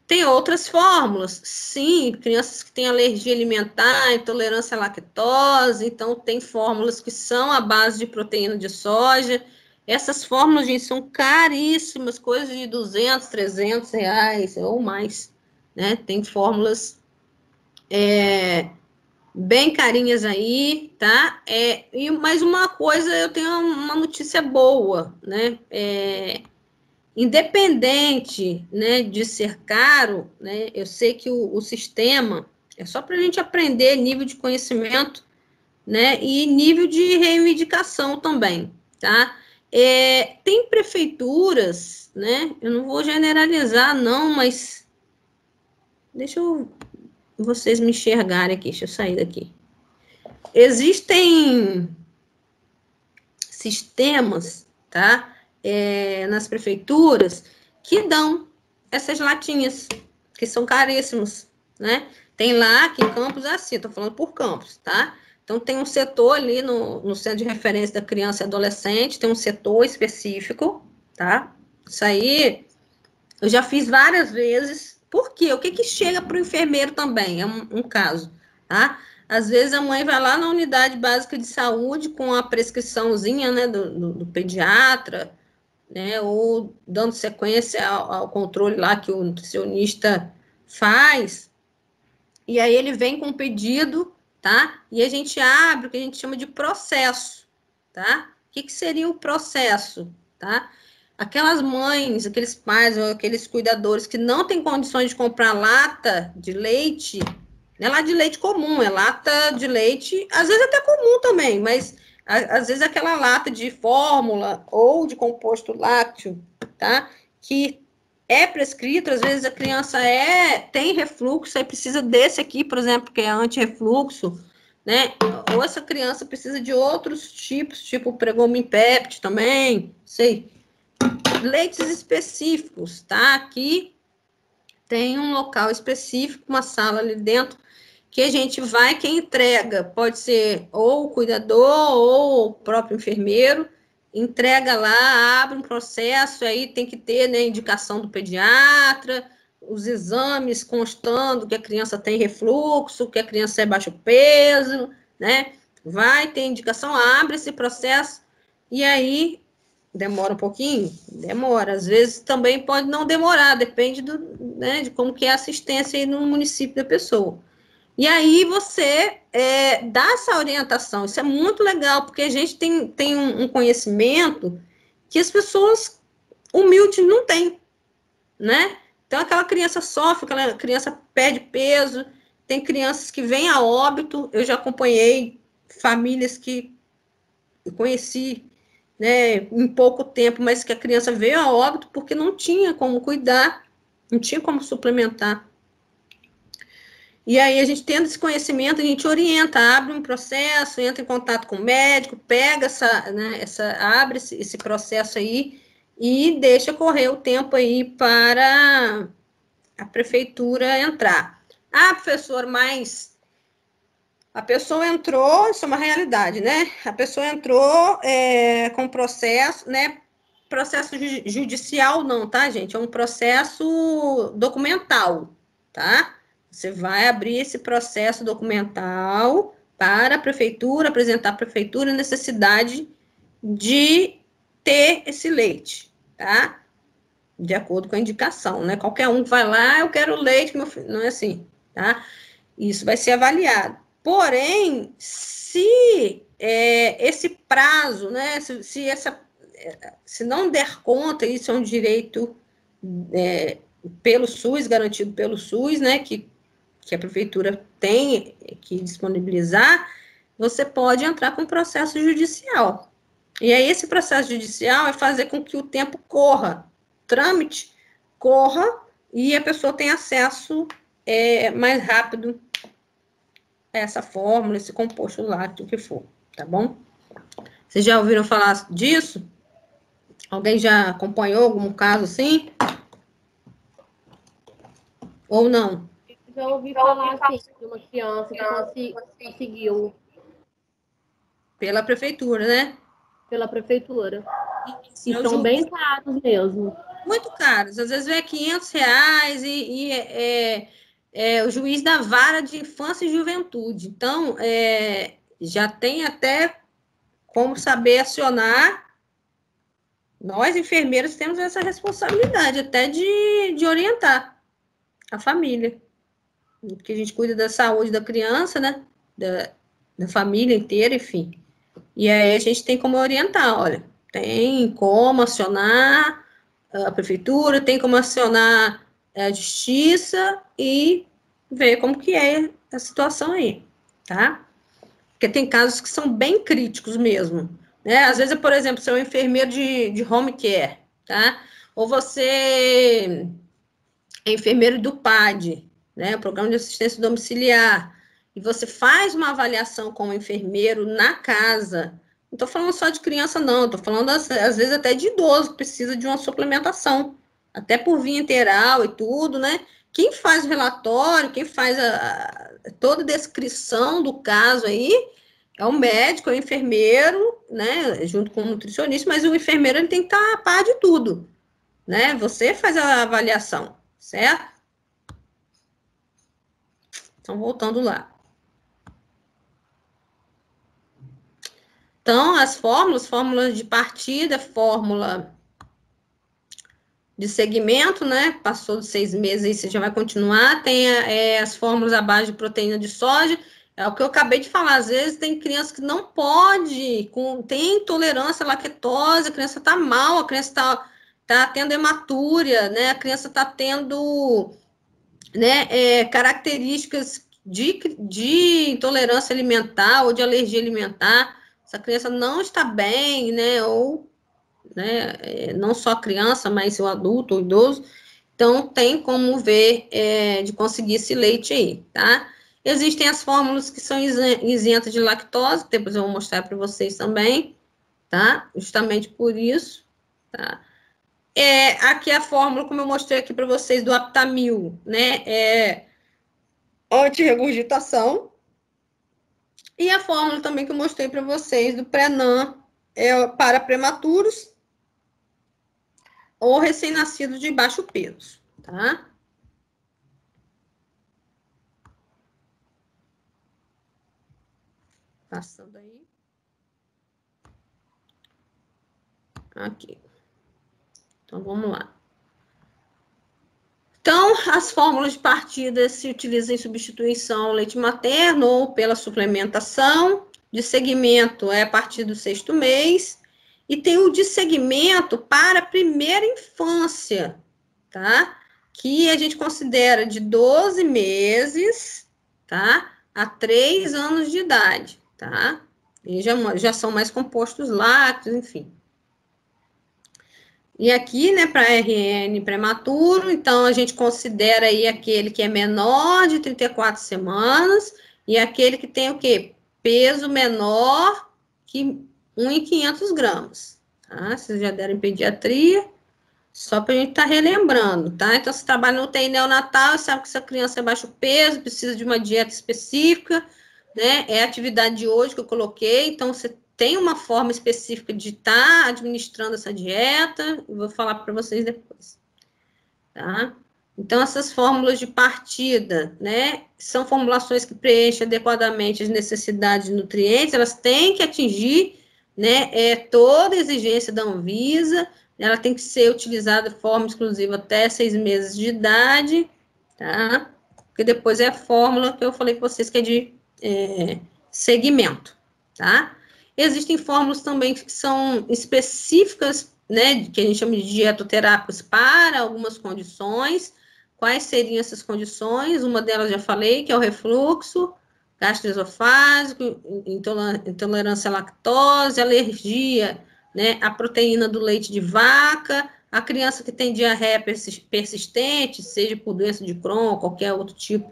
Tem outras fórmulas, sim, crianças que têm alergia alimentar, intolerância à lactose, então tem fórmulas que são à base de proteína de soja. Essas fórmulas, gente, são caríssimas, coisas de 200, 300 reais ou mais, né? Tem fórmulas bem carinhas aí, tá? E mais uma coisa, eu tenho uma notícia boa, né? Independente, né, de ser caro, né, eu sei que o sistema é só para a gente aprender nível de conhecimento, né, e nível de reivindicação também, tá? Tem prefeituras, né, eu não vou generalizar não, mas deixa vocês me enxergarem aqui, deixa eu sair daqui. Existem sistemas, tá? Nas prefeituras, que dão essas latinhas, que são caríssimas, né? Tem lá, aqui em Campos, assim, estou falando por Campos, tá? Então, tem um setor ali no Centro de Referência da Criança e Adolescente, tem um setor específico, tá? Isso aí, eu já fiz várias vezes. Por quê? O que chega para o enfermeiro também? É um caso, tá? Às vezes, a mãe vai lá na unidade básica de saúde com a prescriçãozinha, né, do pediatra, né, ou dando sequência ao controle lá que o nutricionista faz, e aí ele vem com um pedido, tá? E a gente abre o que a gente chama de processo, tá? O que seria o processo, tá? Aquelas mães, aqueles pais ou aqueles cuidadores que não têm condições de comprar lata de leite, não é lata de leite comum, é lata de leite, às vezes até comum também, mas às vezes aquela lata de fórmula ou de composto lácteo, tá? Que é prescrito, às vezes a criança tem refluxo, aí precisa desse aqui, por exemplo, que é anti-refluxo, né? Ou essa criança precisa de outros tipos, tipo Pregamin Pept também, sei. Leites específicos, tá? Aqui tem um local específico, uma sala ali dentro, que a gente vai, quem entrega pode ser ou o cuidador ou o próprio enfermeiro, entrega lá, abre um processo, aí tem que ter, né, indicação do pediatra, os exames constando que a criança tem refluxo, que a criança é baixo peso, né, vai ter indicação, abre esse processo, e aí Demora um pouquinho? Demora. Às vezes também pode não demorar, depende né, de como que é a assistência aí no município da pessoa. E aí você dá essa orientação. Isso é muito legal, porque a gente tem um conhecimento que as pessoas humildes não têm, né? Então, aquela criança sofre, aquela criança perde peso, tem crianças que vêm a óbito. Eu já acompanhei famílias que eu conheci, né, em pouco tempo, mas que a criança veio a óbito porque não tinha como cuidar, não tinha como suplementar. E aí, a gente tendo esse conhecimento, a gente orienta, abre um processo, entra em contato com o médico, pega abre esse processo aí e deixa correr o tempo aí para a prefeitura entrar. Ah, professor, mas a pessoa entrou, isso é uma realidade, né? A pessoa entrou com processo, né? Processo judicial não, tá, gente? É um processo documental, tá? Você vai abrir esse processo documental para a prefeitura, apresentar à prefeitura a necessidade de ter esse leite, tá? De acordo com a indicação, né? Qualquer um vai lá, eu quero leite, meu filho. Não é assim, tá? Isso vai ser avaliado. Porém, se esse prazo, né? Se não der conta, isso é um direito pelo SUS, garantido pelo SUS, né? Que a prefeitura tem que disponibilizar, você pode entrar com processo judicial. E aí, esse processo judicial é fazer com que o tempo corra, trâmite corra e a pessoa tenha acesso mais rápido a essa fórmula, esse composto lácteo, o que for, tá bom? Vocês já ouviram falar disso? Alguém já acompanhou algum caso assim? Ou não? Já ouvi falar, assim, de uma criança que conseguiu Pela prefeitura, né? pela prefeitura. E É o são juiz. bem caros mesmo. Muito caros, às vezes é R$ 500 o juiz da vara de infância e juventude. Então, já tem até como saber acionar. Nós, enfermeiros, temos essa responsabilidade até de orientar a família, porque a gente cuida da saúde da criança, né? Da família inteira, enfim. E aí a gente tem como orientar, olha, tem como acionar a prefeitura, tem como acionar a justiça e ver como que é a situação aí, tá? Porque tem casos que são bem críticos mesmo, né? Às vezes, por exemplo, você é um enfermeiro de home care, tá? Ou você é enfermeiro do PAD, né? O Programa de Assistência Domiciliar, e você faz uma avaliação com o enfermeiro na casa. Não estou falando só de criança, não, estou falando, às vezes, até de idoso que precisa de uma suplementação, até por via interal e tudo, né? Quem faz o relatório, quem faz toda a descrição do caso aí é o médico, é o enfermeiro, né? Junto com o nutricionista, mas o enfermeiro ele tem que estar a par de tudo, né? Você faz a avaliação, certo? Então, voltando lá. Então, as fórmulas de partida, fórmula de segmento, né? Passou de 6 meses, aí você já vai continuar. Tem as fórmulas à base de proteína de soja. É o que eu acabei de falar. Às vezes tem criança que não pode, tem intolerância à lactose, a criança está mal, a criança tá tendo hematúria, né? A criança está tendo, né, características de intolerância alimentar ou de alergia alimentar. Essa criança não está bem, né? Ou, né, não só a criança, mas o adulto, o idoso. Então, tem como ver de conseguir esse leite aí, tá? Existem as fórmulas que são isentas de lactose, depois eu vou mostrar para vocês também, tá? Justamente por isso, tá? Aqui a fórmula, como eu mostrei aqui para vocês, do Aptamil, né? Antirregurgitação. E a fórmula também que eu mostrei para vocês do Prenan para prematuros ou recém-nascidos de baixo peso, tá? Passando aí. Aqui. Então, vamos lá. Então, as fórmulas de partida se utilizam em substituição ao leite materno ou pela suplementação. De segmento é a partir do 6º mês. E tem o de segmento para a primeira infância, tá? Que a gente considera de 12 meses, tá? A 3 anos de idade, tá? E já são mais compostos lácteos, enfim. E aqui, né, para RN prematuro, então a gente considera aí aquele que é menor de 34 semanas e aquele que tem o quê? Peso menor que 1.500 gramas, tá? Vocês já deram em pediatria, só para a gente estar relembrando, tá? Então, se trabalha no UTI neonatal, sabe que essa criança é baixo peso, precisa de uma dieta específica, né? É a atividade de hoje que eu coloquei, então você tem uma forma específica de estar administrando essa dieta, eu vou falar para vocês depois, tá? Então, essas fórmulas de partida, né, são formulações que preenchem adequadamente as necessidades de nutrientes, elas têm que atingir, né, toda a exigência da Anvisa, ela tem que ser utilizada de forma exclusiva até 6 meses de idade, tá? Porque depois é a fórmula que eu falei com vocês que é de segmento, tá? Existem fórmulas também que são específicas, né, que a gente chama de dietoterápicos para algumas condições. Quais seriam essas condições? Uma delas já falei, que é o refluxo gastroesofágico, intolerância à lactose, alergia, né, à proteína do leite de vaca, a criança que tem diarreia persistente, seja por doença de Crohn ou qualquer outro tipo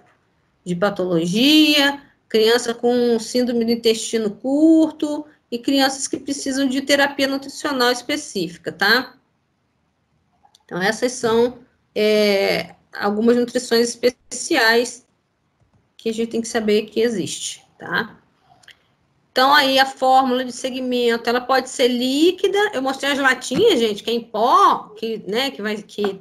de patologia, criança com síndrome do intestino curto e crianças que precisam de terapia nutricional específica, tá? Então, essas são algumas nutrições especiais que a gente tem que saber que existe, tá? Então, aí, a fórmula de segmento, ela pode ser líquida, eu mostrei as latinhas, gente, que é em pó, que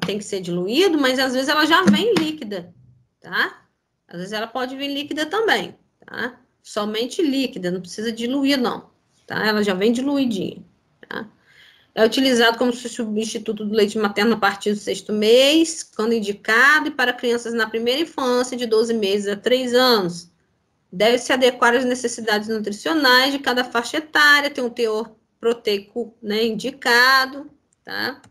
tem que ser diluído, mas às vezes ela já vem líquida, tá? Às vezes ela pode vir líquida também, tá? Somente líquida, não precisa diluir, não, tá? Ela já vem diluidinha, tá? É utilizado como substituto do leite materno a partir do 6º mês, quando indicado, e para crianças na primeira infância, de 12 meses a 3 anos. Deve se adequar às necessidades nutricionais de cada faixa etária, tem um teor proteico, né, indicado, tá?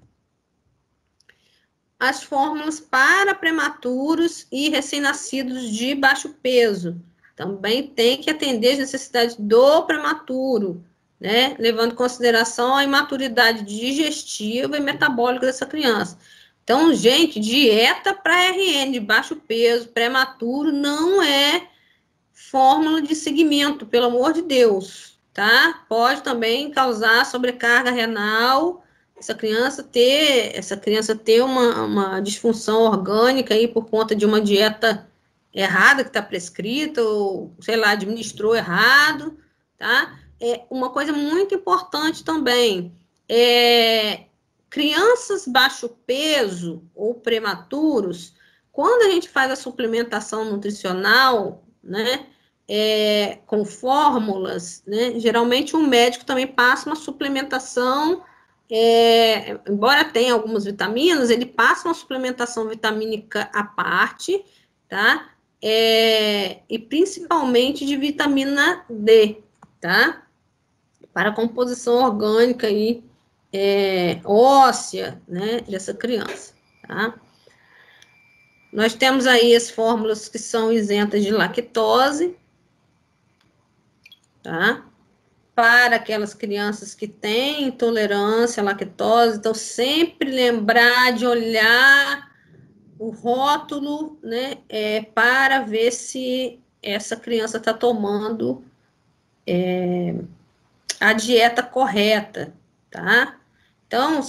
As fórmulas para prematuros e recém-nascidos de baixo peso. Também tem que atender as necessidades do prematuro, né? Levando em consideração a imaturidade digestiva e metabólica dessa criança. Então, gente, dieta para RN de baixo peso, prematuro, não é fórmula de segmento, pelo amor de Deus, tá? Pode também causar sobrecarga renal, essa criança ter uma disfunção orgânica aí por conta de uma dieta errada que está prescrita, ou, sei lá, administrou errado, tá? Uma coisa muito importante também, crianças baixo peso ou prematuros, quando a gente faz a suplementação nutricional, né, com fórmulas, né, geralmente um médico também passa uma suplementação, embora tenha algumas vitaminas, ele passa uma suplementação vitamínica à parte, tá? E principalmente de vitamina D, tá? Para a composição orgânica aí, óssea, né, dessa criança, tá? Nós temos aí as fórmulas que são isentas de lactose, tá? Para aquelas crianças que têm intolerância à lactose, então sempre lembrar de olhar o rótulo, né, para ver se essa criança está tomando a dieta correta, tá? Então,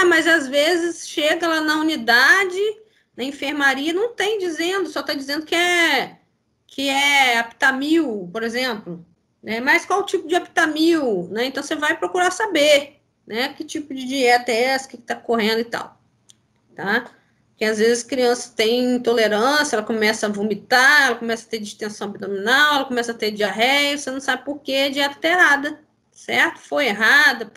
mas às vezes chega lá na unidade, na enfermaria, não tem dizendo, só está dizendo que é Aptamil, por exemplo, né? Mas qual tipo de Aptamil, né? Então, você vai procurar saber, né? Que tipo de dieta é essa, que está correndo e tal, tá? Porque às vezes a criança tem intolerância, ela começa a vomitar, ela começa a ter distensão abdominal, ela começa a ter diarreia, você não sabe por que a dieta está errada, certo? Foi errada,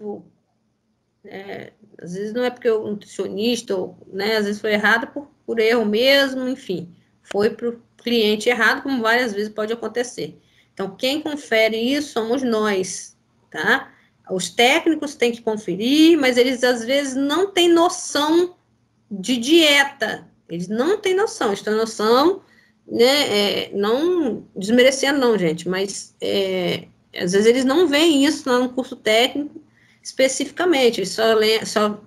Às vezes não é porque o nutricionista, né, às vezes foi errado por erro mesmo, enfim, foi para o cliente errado, como várias vezes pode acontecer. Então, quem confere isso somos nós, tá? Os técnicos têm que conferir, mas eles às vezes não têm noção de dieta, eles não têm noção, eles têm noção, né, não desmerecendo não, gente, mas às vezes eles não veem isso lá no curso técnico especificamente, eles só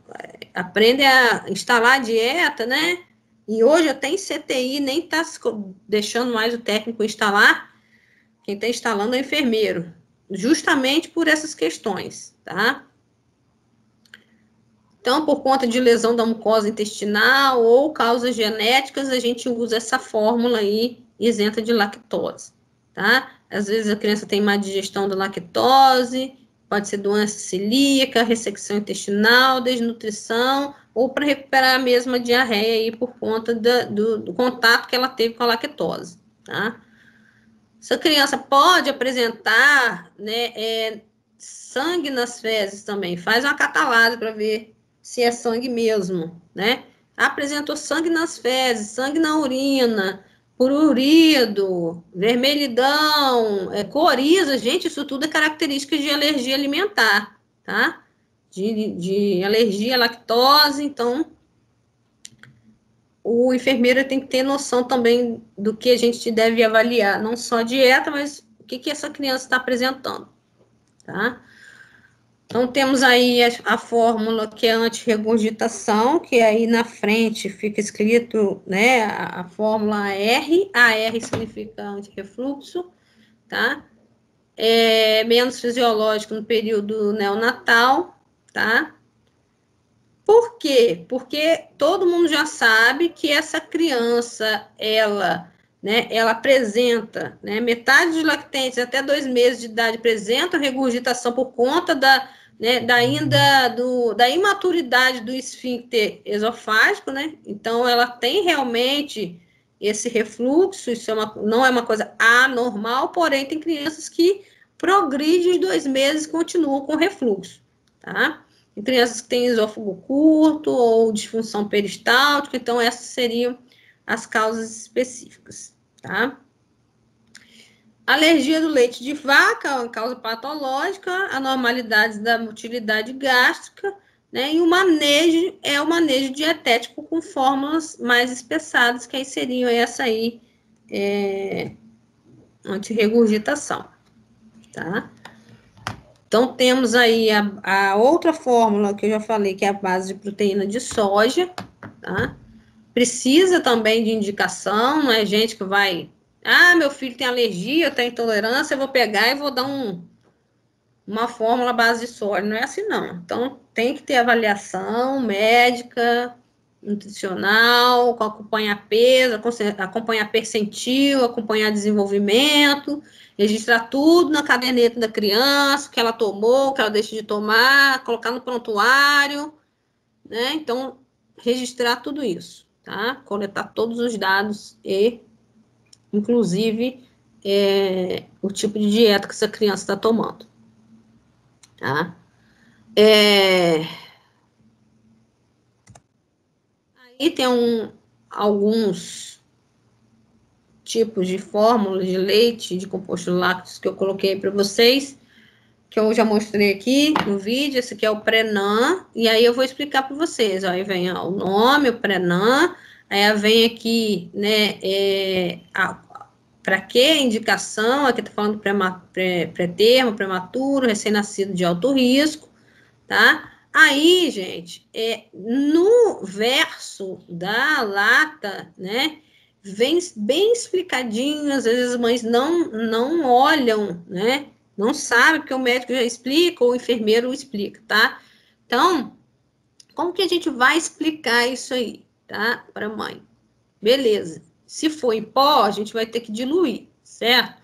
aprendem a instalar a dieta, né, e hoje até em CTI nem está deixando mais o técnico instalar, quem está instalando é o enfermeiro, justamente por essas questões, tá? Então, por conta de lesão da mucosa intestinal ou causas genéticas, a gente usa essa fórmula aí, isenta de lactose, tá? Às vezes a criança tem má digestão da lactose, pode ser doença celíaca, ressecção intestinal, desnutrição, ou para recuperar a mesma diarreia aí por conta do contato que ela teve com a lactose, tá? Essa criança pode apresentar, né, sangue nas fezes também, faz uma catalase para ver se é sangue mesmo, né? Apresentou sangue nas fezes, sangue na urina, prurido, vermelhidão, coriza, gente, isso tudo é característica de alergia alimentar, tá? De alergia à lactose, então o enfermeiro tem que ter noção também do que a gente deve avaliar, não só a dieta, mas o que essa criança está apresentando, tá? Então, temos aí a fórmula que é antirregurgitação, que aí na frente fica escrito, né, a fórmula R. A R significa antirrefluxo, tá? Menos fisiológico no período neonatal, tá? Por quê? Porque todo mundo já sabe que essa criança, ela apresenta, né, metade dos lactentes até 2 meses de idade apresenta regurgitação por conta da imaturidade do esfíncter esofágico, né? Então, ela tem realmente esse refluxo, isso não é uma coisa anormal, porém, tem crianças que progridem os 2 meses e continuam com refluxo, tá? Tem crianças que têm esôfago curto ou disfunção peristáltica, então essas seriam as causas específicas, tá? Alergia do leite de vaca é uma causa patológica, anormalidades da motilidade gástrica, né? E o manejo é o manejo dietético com fórmulas mais espessadas, que aí seriam essa aí, antirregurgitação, tá? Então, temos aí a outra fórmula que eu já falei, que é a base de proteína de soja, tá? Precisa também de indicação, não é gente que vai... Ah, meu filho tem alergia, eu tenho intolerância, eu vou pegar e vou dar uma fórmula à base de soja. Não é assim, não. Então, tem que ter avaliação médica, nutricional, acompanhar peso, acompanhar percentil, acompanhar desenvolvimento, registrar tudo na caderneta da criança, o que ela tomou, o que ela deixa de tomar, colocar no prontuário, né? Então, registrar tudo isso, tá? Coletar todos os dados e, inclusive, o tipo de dieta que essa criança está tomando, tá? Aí tem alguns tipos de fórmulas de leite, de composto lácteos que eu coloquei para vocês, que eu já mostrei aqui no vídeo. Esse aqui é o Prenan, e aí eu vou explicar para vocês. Ó, aí vem o nome, o Prenan, aí vem aqui, né, para que indicação, aqui tá falando pré-termo, prematuro, recém-nascido de alto risco, tá? Aí, gente, no verso da lata, né, vem bem explicadinho, às vezes as mães não olham, né, não sabem, porque o médico já explica, ou o enfermeiro explica, tá? Então, como que a gente vai explicar isso aí, tá, para a mãe? Beleza. Se for em pó, a gente vai ter que diluir, certo?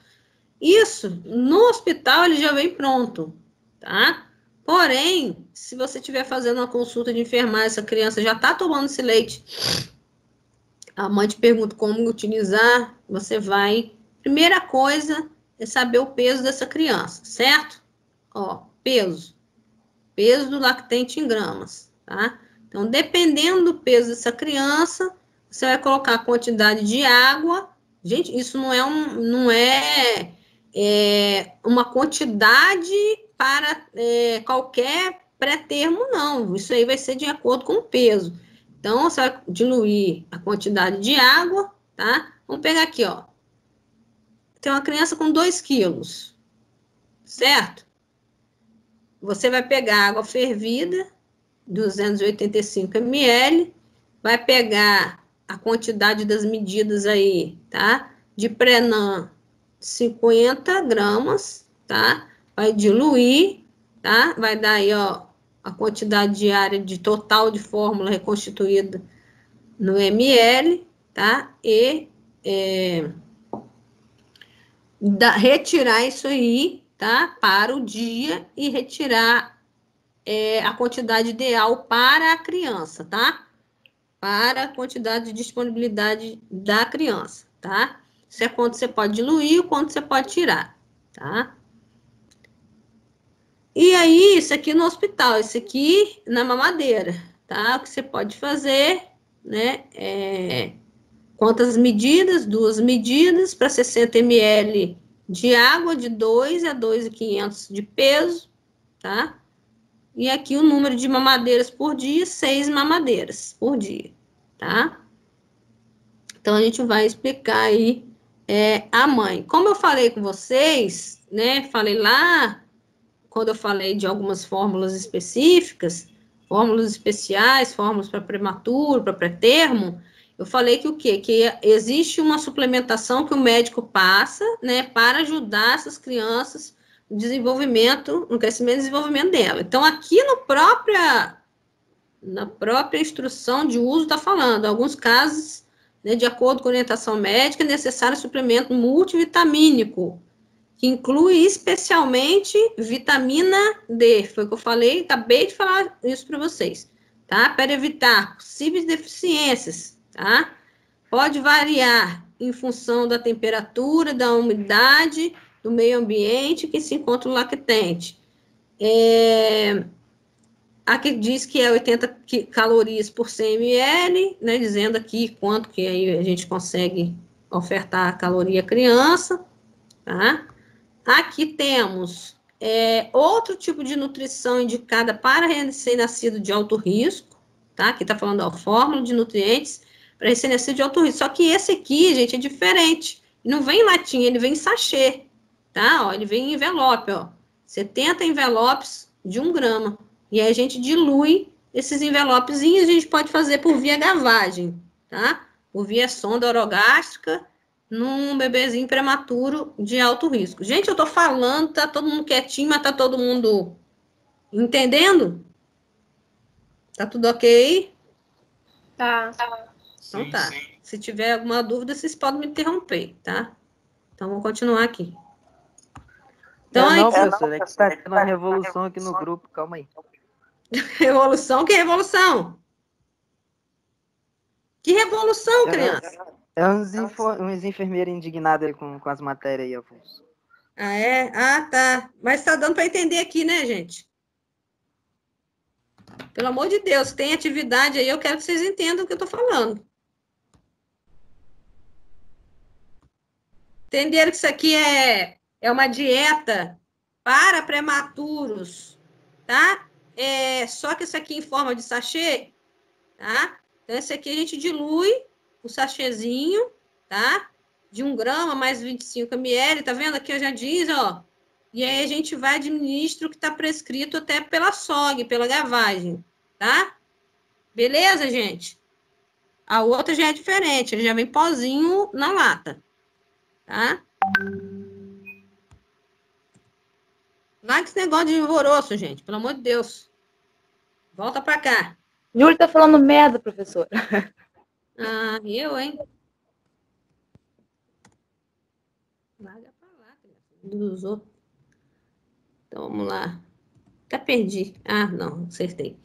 Isso, no hospital, ele já vem pronto, tá? Porém, se você estiver fazendo uma consulta de enfermagem, essa criança já está tomando esse leite, a mãe te pergunta como utilizar, você vai... Primeira coisa é saber o peso dessa criança, certo? Ó, peso. Peso do lactente em gramas, tá? Então, dependendo do peso dessa criança, você vai colocar a quantidade de água. Gente, isso não é uma quantidade para qualquer pré-termo, não. Isso aí vai ser de acordo com o peso. Então, você vai diluir a quantidade de água, tá? Vamos pegar aqui, ó. Tem uma criança com 2 quilos, certo? Você vai pegar água fervida, 285 ml, vai pegar a quantidade das medidas aí, tá? De Prenan, 50 gramas, tá? Vai diluir, tá? Vai dar aí, ó, a quantidade diária de total de fórmula reconstituída no ml, tá? E retirar isso aí, tá? Para o dia e retirar a quantidade ideal para a criança, tá? Para a quantidade de disponibilidade da criança, tá? Isso é quanto você pode diluir, o quanto você pode tirar, tá? E aí, isso aqui no hospital, isso aqui na mamadeira, tá? O que você pode fazer, né? Quantas medidas? 2 medidas para 60 ml de água, de 2 a 2.500 de peso, tá? E aqui o número de mamadeiras por dia, 6 mamadeiras por dia, tá? Então, a gente vai explicar aí a mãe. Como eu falei com vocês, né? Falei lá, quando eu falei de algumas fórmulas específicas, fórmulas especiais, fórmulas para prematuro, para pré-termo, eu falei que o quê? Que existe uma suplementação que o médico passa, né? Para ajudar essas crianças no desenvolvimento, no crescimento e desenvolvimento dela. Então, aqui na própria instrução de uso está falando, em alguns casos, né, de acordo com a orientação médica, é necessário suplemento multivitamínico, que inclui especialmente vitamina D. Foi o que eu falei, acabei de falar isso para vocês, tá? Para evitar possíveis deficiências, tá? Pode variar em função da temperatura, da umidade, do meio ambiente que se encontra o lactente. Aqui diz que é 80 calorias por 100 ml, né, dizendo aqui quanto que aí a gente consegue ofertar a caloria à criança, tá? Aqui temos outro tipo de nutrição indicada para recém-nascido de alto risco, tá? Aqui tá falando, ó, fórmula de nutrientes para recém-nascido de alto risco. Só que esse aqui, gente, é diferente. Não vem em latinha, ele vem em sachê, tá? Ó, ele vem em envelope, ó. 70 envelopes de 1 grama. E aí a gente dilui esses envelopezinhos, a gente pode fazer por via gavagem, tá? Por via sonda orogástrica, num bebezinho prematuro de alto risco. Gente, eu tô falando, tá todo mundo quietinho, mas tá todo mundo entendendo? Tá tudo ok? Tá. Então tá. Se tiver alguma dúvida, vocês podem me interromper, tá? Então, vou continuar aqui. Então, não, professor, é que tá tendo uma revolução aqui no grupo, calma aí. Revolução? Que revolução? Que revolução, criança? Uns enfermeiros indignados aí com as matérias aí, Afonso. Ah, é? Ah, tá. Mas tá dando para entender aqui, né, gente? Pelo amor de Deus, tem atividade aí, eu quero que vocês entendam o que eu tô falando. Entenderam que isso aqui é uma dieta para prematuros, tá? Só que isso aqui em forma de sachê, tá? Então, esse aqui a gente dilui o sachêzinho, tá? De 1 grama mais 25 ml, tá vendo? Aqui eu já diz, ó. E aí a gente vai administrar o que tá prescrito até pela SOG, pela gavagem, tá? Beleza, gente? A outra já é diferente, ele já vem pozinho na lata, tá? Larga esse negócio de alvoroço, gente, pelo amor de Deus. Volta pra cá. Júlio tá falando merda, professora. Ah, eu, hein? Larga pra lá, dos outros. Então, vamos lá. Até perdi. Ah, não, acertei.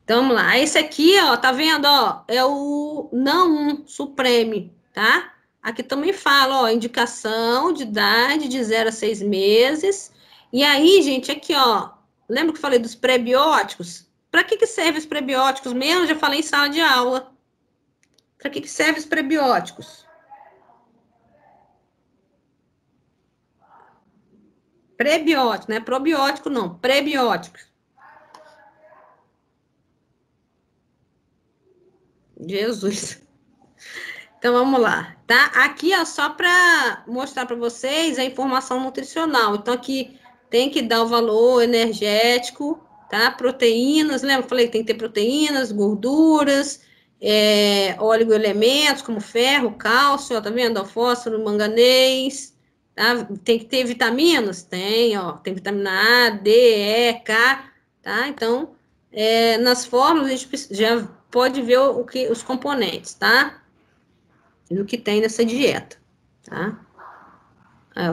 Então, vamos lá. Esse aqui, ó, tá vendo, ó? É o não Supreme, tá? Aqui também fala, ó, indicação de idade de 0 a 6 meses. E aí, gente, aqui, ó, Lembra que eu falei dos prebióticos? Para que servem os prebióticos mesmo? Eu já falei em sala de aula. Para que servem os prebióticos? Prebiótico, não é probiótico, não. Prebiótico. Jesus. Então, vamos lá, tá? Aqui é só para mostrar para vocês a informação nutricional. Então, aqui tem que dar o valor energético, tá? Proteínas, lembra? Eu falei que tem que ter proteínas, gorduras, oligoelementos, como ferro, cálcio, ó, tá vendo? Ó, fósforo, manganês, tá? Tem que ter vitaminas? Tem, ó. Tem vitamina A, D, E, K, tá? Então, nas fórmulas, a gente já pode ver os componentes, tá? Do que tem nessa dieta, tá?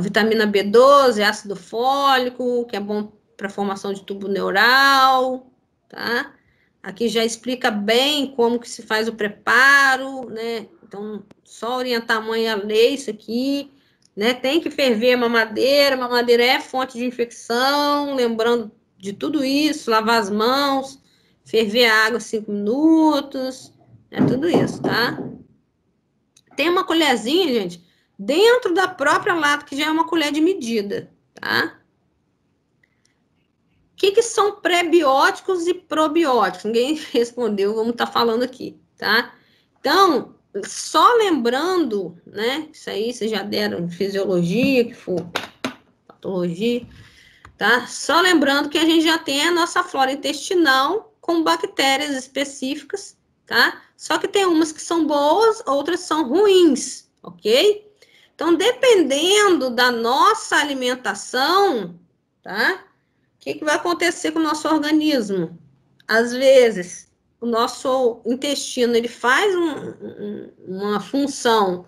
Vitamina B12, ácido fólico, que é bom para a formação de tubo neural, tá? Aqui já explica bem como que se faz o preparo, né? Então, só orientar a mãe a ler isso aqui, né? Tem que ferver a mamadeira é fonte de infecção, lembrando de tudo isso, lavar as mãos, ferver a água 5 minutos, tudo isso, tá? Tem uma colherzinha, gente, dentro da própria lata, que já é uma colher de medida, tá? O que são prebióticos e probióticos? Ninguém respondeu, vamos estar falando aqui, tá? Então, só lembrando, né? Isso aí vocês já deram em fisiologia, que for patologia, tá? Só lembrando que a gente já tem a nossa flora intestinal com bactérias específicas, tá? Só que tem umas que são boas, outras são ruins, ok? Então, dependendo da nossa alimentação, tá? O que vai acontecer com o nosso organismo? Às vezes, o nosso intestino, ele faz uma função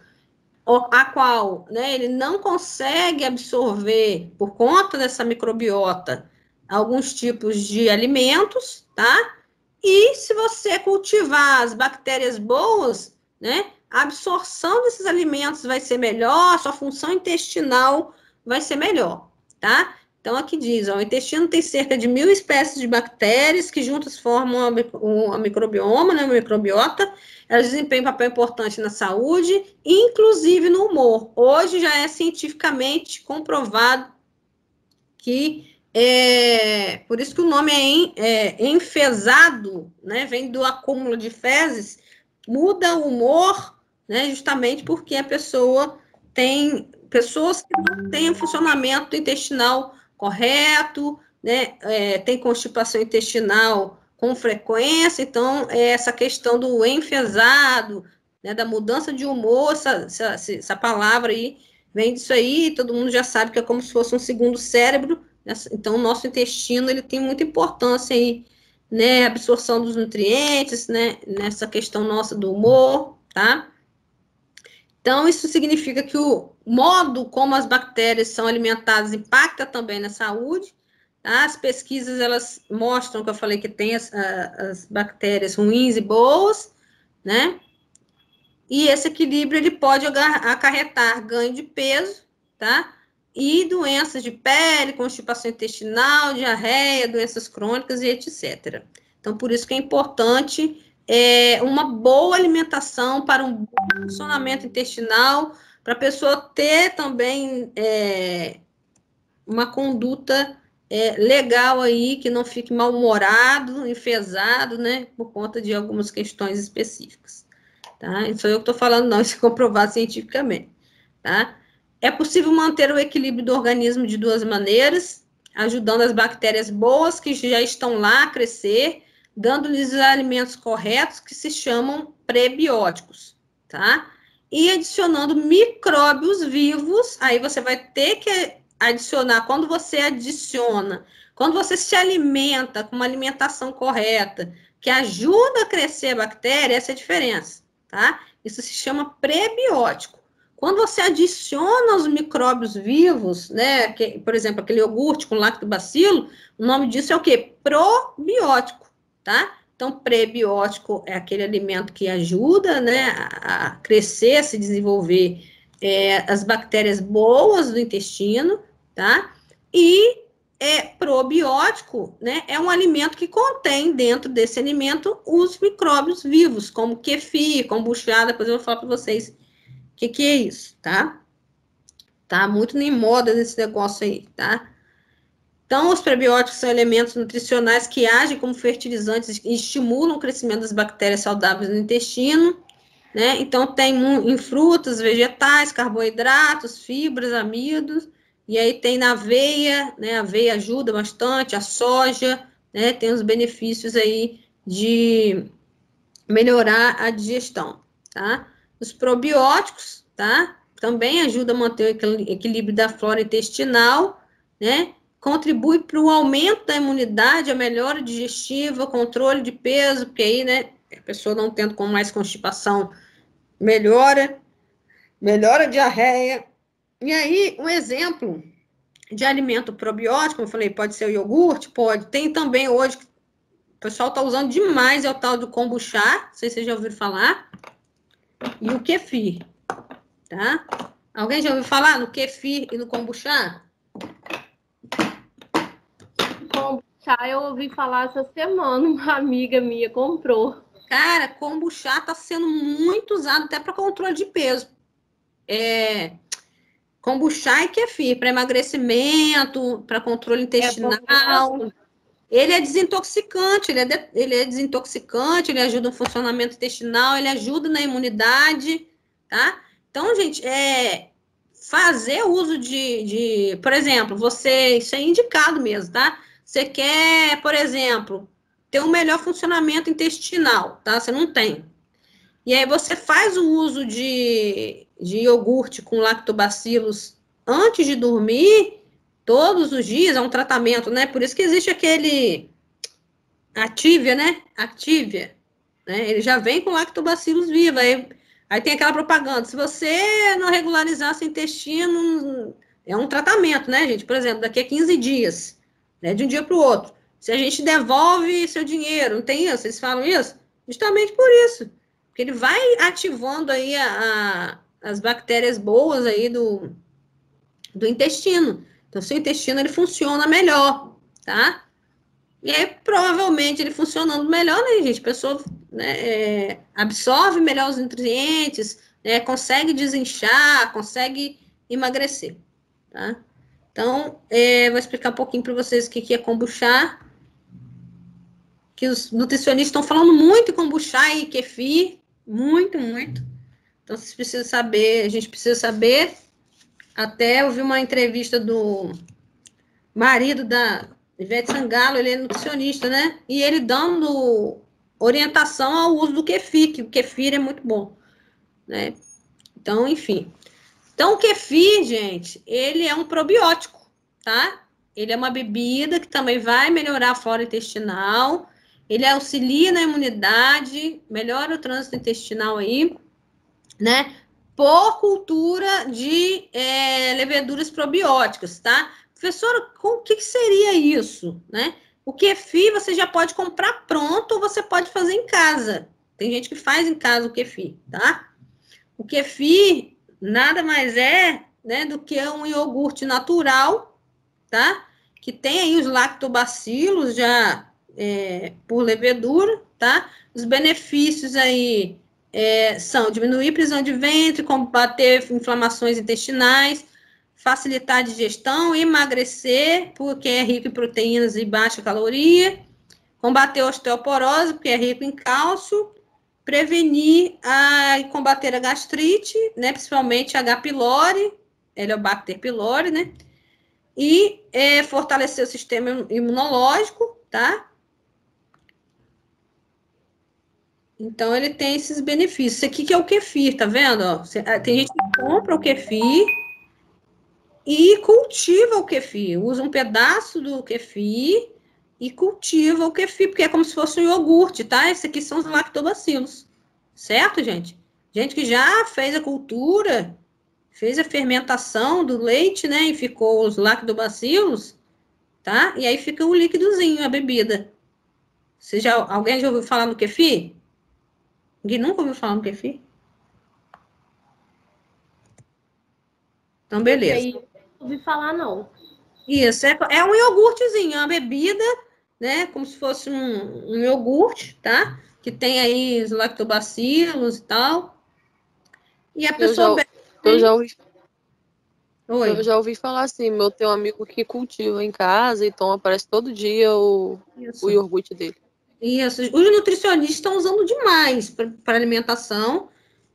a qual, né, ele não consegue absorver, por conta dessa microbiota, alguns tipos de alimentos, tá? E se você cultivar as bactérias boas, né, a absorção desses alimentos vai ser melhor, a sua função intestinal vai ser melhor, tá? Então, aqui diz, ó, o intestino tem cerca de 1000 espécies de bactérias que juntas formam a microbioma, né, a microbiota. Elas desempenham um papel importante na saúde, inclusive no humor. Hoje já é cientificamente comprovado que por isso que o nome é enfesado, né? Vem do acúmulo de fezes, muda o humor, né? Justamente porque a pessoa tem pessoas que não têm funcionamento intestinal correto, né? Tem constipação intestinal com frequência, então essa questão do enfesado, né? Da mudança de humor, essa palavra aí vem disso aí, todo mundo já sabe que é como se fosse um segundo cérebro. Então, o nosso intestino, ele tem muita importância aí, né, absorção dos nutrientes, né, nessa questão nossa do humor, tá? Então, isso significa que o modo como as bactérias são alimentadas impacta também na saúde, tá? As pesquisas, elas mostram que eu falei que tem as bactérias ruins e boas, né? E esse equilíbrio, ele pode acarretar ganho de peso, tá? E doenças de pele, constipação intestinal, diarreia, doenças crônicas e etc. Então, por isso que é importante uma boa alimentação para um bom funcionamento intestinal, para a pessoa ter também uma conduta legal aí, que não fique mal-humorado, enfesado, né, por conta de algumas questões específicas. Tá? Isso eu que estou falando, não, isso é comprovado cientificamente, tá? É possível manter o equilíbrio do organismo de duas maneiras, ajudando as bactérias boas que já estão lá a crescer, dando-lhes os alimentos corretos, que se chamam prebióticos, tá? E adicionando micróbios vivos, aí você vai ter que adicionar, quando você se alimenta com uma alimentação correta, que ajuda a crescer a bactéria, essa é a diferença, tá? Isso se chama prebiótico. Quando você adiciona os micróbios vivos, né, por exemplo, aquele iogurte com lactobacilo, o nome disso é o quê? Probiótico, tá? Então, prebiótico é aquele alimento que ajuda, né, a crescer, a se desenvolver as bactérias boas do intestino, tá? E probiótico, né, é um alimento que contém dentro desse alimento os micróbios vivos, como kefir, kombucha. Depois eu vou falar para vocês o que é isso, tá? Tá muito em moda esse negócio aí, tá? Então, os prebióticos são elementos nutricionais que agem como fertilizantes e estimulam o crescimento das bactérias saudáveis no intestino, né? Então, tem em frutas, vegetais, carboidratos, fibras, amidos, e aí tem na aveia, né? A aveia ajuda bastante, a soja, né? Tem os benefícios aí de melhorar a digestão, tá? Os probióticos, tá? Também ajudam a manter o equilíbrio da flora intestinal, né? Contribui para o aumento da imunidade, a melhora digestiva, controle de peso, porque aí, né, a pessoa não tendo com mais constipação, melhora a diarreia. E aí, um exemplo de alimento probiótico, como eu falei, pode ser o iogurte, pode. Tem também hoje, o pessoal está usando demais, é o tal do kombucha, não sei se vocês já ouviram falar, e o kefir, tá? Alguém já ouviu falar no kefir e no kombucha? Kombucha, eu ouvi falar essa semana, uma amiga minha comprou. Cara, kombucha está sendo muito usado até para controle de peso. Kombucha e kefir, para emagrecimento, para controle intestinal. Ele é desintoxicante, ele é desintoxicante, ele ajuda no funcionamento intestinal, ele ajuda na imunidade, tá? Então, gente, fazer uso por exemplo, isso é indicado mesmo, tá? Você quer, por exemplo, ter um melhor funcionamento intestinal, tá? Você não tem. E aí você faz o uso de iogurte com lactobacilos antes de dormir, todos os dias, é um tratamento, né? Por isso que existe aquele Activia, né? Activia, né? Ele já vem com lactobacilos vivos. Aí tem aquela propaganda. Se você não regularizar seu intestino, é um tratamento, né, gente? Por exemplo, daqui a 15 dias, né? De um dia para o outro. Se a gente devolve seu dinheiro, não tem isso? Eles falam isso? Justamente por isso. Porque ele vai ativando aí as bactérias boas aí do intestino. Então, seu intestino, ele funciona melhor, tá? E aí, provavelmente, ele funcionando melhor, né, gente? A pessoa, né, absorve melhor os nutrientes, né, consegue desinchar, consegue emagrecer, tá? Então, vou explicar um pouquinho para vocês o que é kombucha, que os nutricionistas estão falando muito em kombucha e kefir, muito, muito. Então, vocês precisam saber, a gente precisa saber. Até eu vi uma entrevista do marido da Ivete Sangalo, ele é nutricionista, né? E ele dando orientação ao uso do kefir, que o kefir é muito bom, né? Então, enfim. Então, o kefir, gente, ele é um probiótico, tá? Ele é uma bebida que também vai melhorar a flora intestinal, ele auxilia na imunidade, melhora o trânsito intestinal aí, né? Por cultura de leveduras probióticas, tá? Professora, o que seria isso, né? O kefir você já pode comprar pronto ou você pode fazer em casa. Tem gente que faz em casa o kefir, tá? O kefir nada mais é, né, do que um iogurte natural, tá? Que tem aí os lactobacilos já por levedura, tá? Os benefícios aí são diminuir prisão de ventre, combater inflamações intestinais, facilitar a digestão, emagrecer, porque é rico em proteínas e baixa caloria, combater a osteoporose, porque é rico em cálcio, prevenir e combater a gastrite, né, principalmente H. pylori, Helicobacter pylori, né, e fortalecer o sistema imunológico, tá? Então, ele tem esses benefícios. Isso aqui que é o kefir, tá vendo? Ó, tem gente que compra o kefir e cultiva o kefir. Usa um pedaço do kefir e cultiva o kefir, porque é como se fosse um iogurte, tá? Esses aqui são os lactobacilos. Certo, gente? Gente que já fez a cultura, fez a fermentação do leite, né? E ficou os lactobacilos, tá? E aí fica o líquidozinho, a bebida. Alguém já ouviu falar no kefir? Ninguém nunca ouviu falar no kefir? Então, beleza. Aí, não ouvi falar, não. Isso, é um iogurtezinho, é uma bebida, né? Como se fosse um iogurte, tá? Que tem aí os lactobacilos e tal. E a pessoa bebe. Eu já ouvi, Oi. eu já ouvi falar assim, eu tenho um amigo que cultiva em casa e toma, parece todo dia o iogurte dele. Isso. Os nutricionistas estão usando demais para alimentação.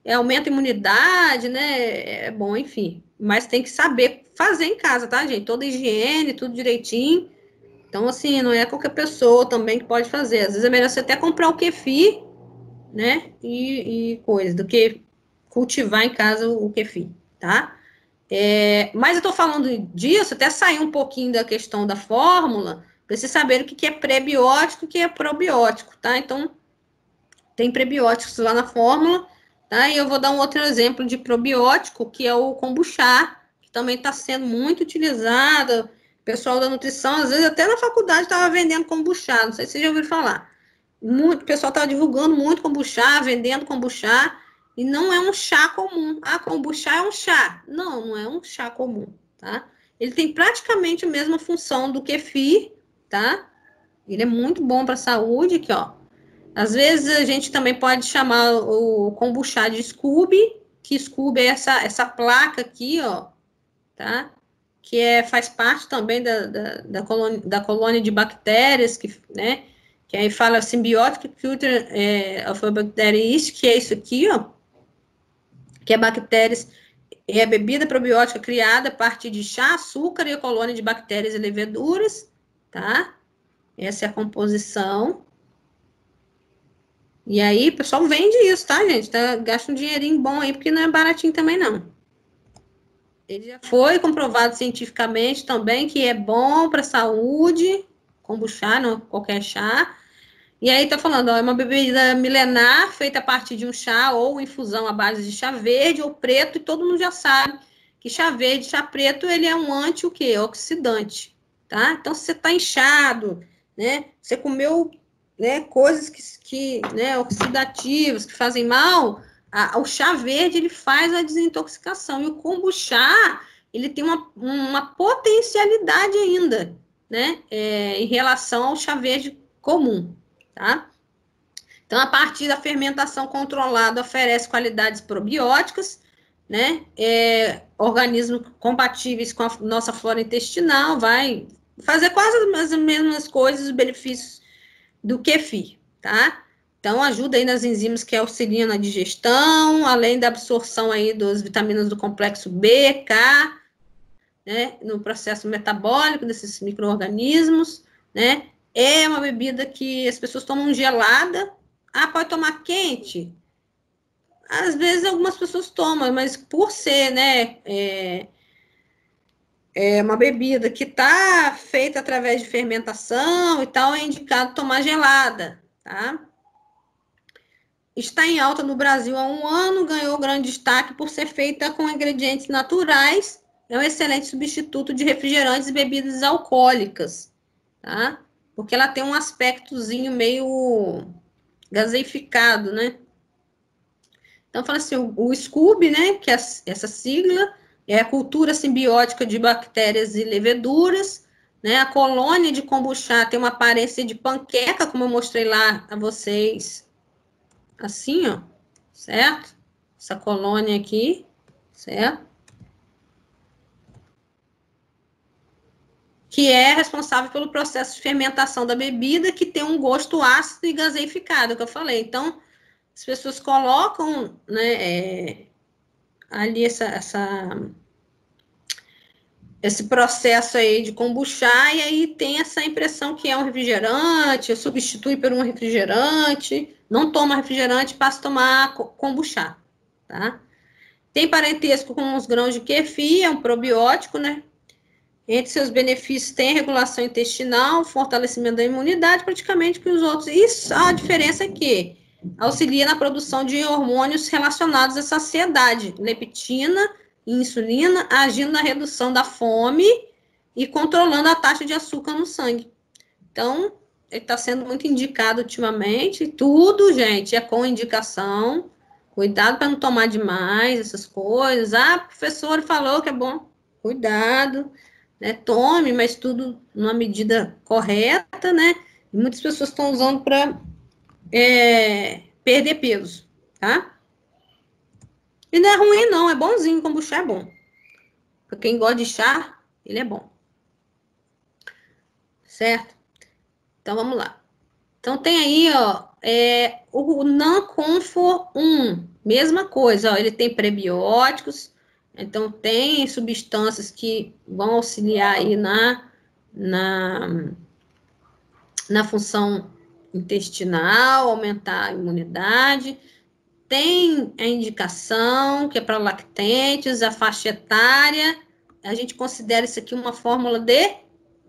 Aumenta a imunidade, né? É bom, enfim. Mas tem que saber fazer em casa, tá, gente? Toda a higiene, tudo direitinho. Então, assim, não é qualquer pessoa também que pode fazer. Às vezes é melhor você até comprar o kefir, né? E coisa, do que cultivar em casa o kefir, tá? Mas eu tô falando disso, até sair um pouquinho da questão da fórmula, para vocês saberem o que é pré-biótico e o que é probiótico, tá? Então, tem prebióticos lá na fórmula, tá? E eu vou dar um outro exemplo de probiótico, que é o kombucha, que também está sendo muito utilizado. O pessoal da nutrição, às vezes, até na faculdade estava vendendo kombucha, não sei se vocês já ouviram falar. O pessoal estava divulgando muito kombucha, vendendo kombucha, e não é um chá comum. Ah, kombucha é um chá. Não, não é um chá comum, tá? Ele tem praticamente a mesma função do kefir, tá? Ele é muito bom para a saúde, aqui, ó. Às vezes a gente também pode chamar o kombucha de Scooby, que Scooby é essa placa aqui, ó, tá? Que faz parte também da colônia de bactérias, né? Que aí fala Symbiotic Culture of Bacteria Yeast, que é isso aqui, ó, que é bactérias, é a bebida probiótica criada a partir de chá, açúcar e a colônia de bactérias e leveduras, tá? Essa é a composição. E aí, o pessoal vende isso, tá, gente? Gasta um dinheirinho bom aí, porque não é baratinho também, não. Ele já foi comprovado cientificamente também que é bom para a saúde, kombucha, não qualquer chá. E aí tá falando, ó, é uma bebida milenar feita a partir de um chá ou infusão à base de chá verde ou preto, e todo mundo já sabe que chá verde, chá preto, ele é um o quê? Oxidante, tá? Então, se você tá inchado, né? Você comeu, né, coisas que né, oxidativas, que fazem mal, o chá verde, ele faz a desintoxicação, e o kombucha, ele tem uma potencialidade ainda, né, em relação ao chá verde comum, tá? Então, a partir da fermentação controlada, oferece qualidades probióticas, né, organismos compatíveis com a nossa flora intestinal, vai fazer quase as mesmas coisas, os benefícios do kefir, tá? Então, ajuda aí nas enzimas que auxiliam na digestão, além da absorção aí das vitaminas do complexo B, K, né, no processo metabólico desses micro-organismos, né? É uma bebida que as pessoas tomam gelada. Ah, pode tomar quente? Às vezes algumas pessoas tomam, mas por ser, né, uma bebida que está feita através de fermentação e tal, é indicado tomar gelada, tá? Está em alta no Brasil há um ano, ganhou grande destaque por ser feita com ingredientes naturais, é um excelente substituto de refrigerantes e bebidas alcoólicas, tá? Porque ela tem um aspectozinho meio gaseificado, né? Então, fala assim, o SCOBY, né, que é essa sigla, é a cultura simbiótica de bactérias e leveduras, né? A colônia de kombucha tem uma aparência de panqueca, como eu mostrei lá a vocês, assim, ó, certo? Essa colônia aqui, certo? Que é responsável pelo processo de fermentação da bebida, que tem um gosto ácido e gaseificado, que eu falei. Então, as pessoas colocam, né, ali esse processo aí de kombucha, e aí tem essa impressão que é um refrigerante, substitui por um refrigerante, não toma refrigerante, passa a tomar kombucha, tá? Tem parentesco com os grãos de kefir, é um probiótico, né? Entre seus benefícios tem regulação intestinal, fortalecimento da imunidade, praticamente que os outros. Isso, a diferença é que auxilia na produção de hormônios relacionados à saciedade, leptina e insulina, agindo na redução da fome e controlando a taxa de açúcar no sangue. Então, ele está sendo muito indicado ultimamente. Tudo, gente, é com indicação. Cuidado para não tomar demais essas coisas. Ah, o professor falou que é bom. Cuidado. né? Tome, mas tudo numa medida correta, né? E muitas pessoas estão usando para perder peso, tá? E não é ruim, não, é bonzinho, kombucha é bom. Para quem gosta de chá, ele é bom. Certo? Então, vamos lá. Então, tem aí, ó, o Nan-Comfort 1, mesma coisa, ó, ele tem prebióticos, então tem substâncias que vão auxiliar aí na função intestinal, aumentar a imunidade. Tem a indicação, que é para lactentes, a faixa etária, a gente considera isso aqui uma fórmula de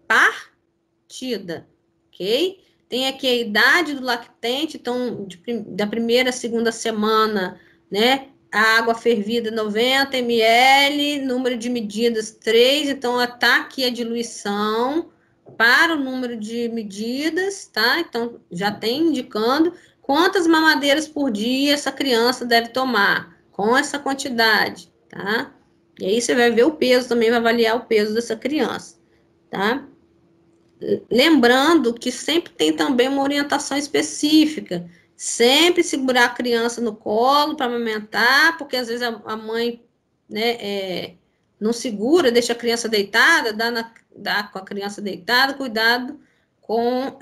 partida, ok? Tem aqui a idade do lactente, então, da primeira à segunda semana, né? A água fervida, 90 ml, número de medidas, 3, então, está aqui a diluição para o número de medidas, tá? Então, já tem indicando quantas mamadeiras por dia essa criança deve tomar, com essa quantidade, tá? E aí você vai ver o peso, também vai avaliar o peso dessa criança, tá? Lembrando que sempre tem também uma orientação específica, sempre segurar a criança no colo para amamentar, porque às vezes a mãe, né, não segura, deixa a criança deitada, dá com a criança deitada, cuidado com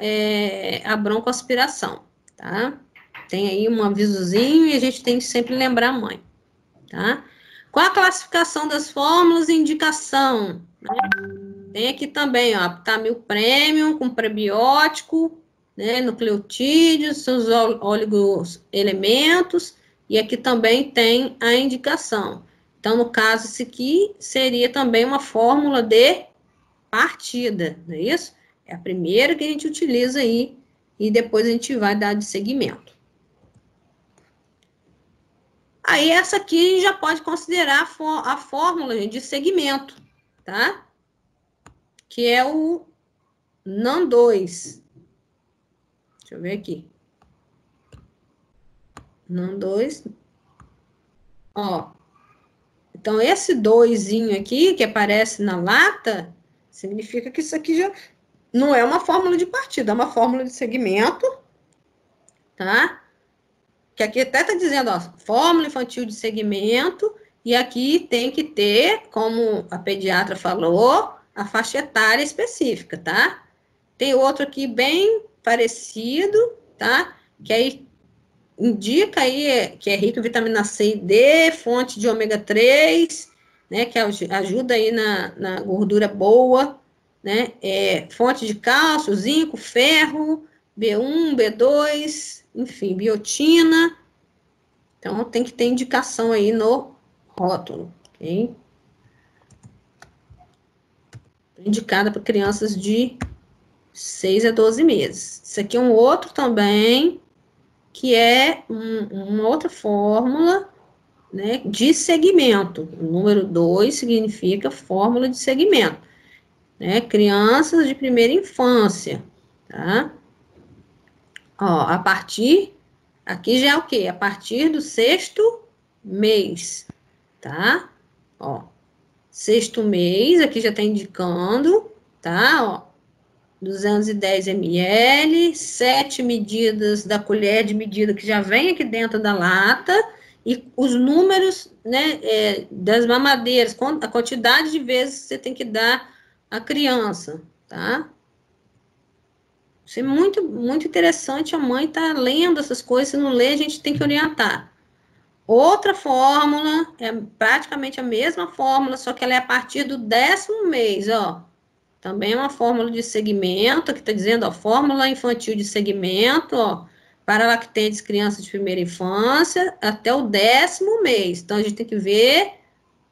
a broncoaspiração, tá? Tem aí um avisozinho e a gente tem que sempre lembrar a mãe, tá? Qual a classificação das fórmulas e indicação? Né? Tem aqui também, ó, Aptamil Premium com prebiótico, né, nucleotídeos, seus oligoelementos, e aqui também tem a indicação. Então, no caso, esse aqui seria também uma fórmula de partida, não é isso? É a primeira que a gente utiliza aí, e depois a gente vai dar de seguimento. Aí, essa aqui a gente já pode considerar a fórmula de segmento, tá? Que é o NAN2. Deixa eu ver aqui. NAN2. Ó. Então, esse 2zinho aqui, que aparece na lata, significa que isso aqui já não é uma fórmula de partida, é uma fórmula de segmento, tá? Que aqui até tá dizendo, ó, fórmula infantil de segmento, e aqui tem que ter, como a pediatra falou, a faixa etária específica, tá? Tem outro aqui bem parecido, tá? Que aí indica aí que é rico em vitamina C e D, fonte de ômega 3, né? Que ajuda aí na gordura boa, né? Fonte de cálcio, zinco, ferro, B1, B2, enfim, biotina. Então, tem que ter indicação aí no rótulo, ok? Indicada para crianças de 6 a 12 meses. Isso aqui é um outro também, que é uma outra fórmula, né, de segmento. O número 2 significa fórmula de segmento, né? Crianças de primeira infância, tá? Ó, a partir, aqui já é o quê? A partir do 6º mês, tá? Ó, 6º mês, aqui já tá indicando, tá? Ó, 210 ml, 7 medidas da colher de medida que já vem aqui dentro da lata, e os números, né, das mamadeiras, a quantidade de vezes que você tem que dar à criança, tá? Isso é muito, muito interessante, a mãe tá lendo essas coisas, se não lê, a gente tem que orientar. Outra fórmula, é praticamente a mesma fórmula, só que ela é a partir do 10º mês, ó. Também é uma fórmula de segmento, que está dizendo, ó, fórmula infantil de segmento, ó, para lactentes crianças de primeira infância, até o 10º mês. Então, a gente tem que ver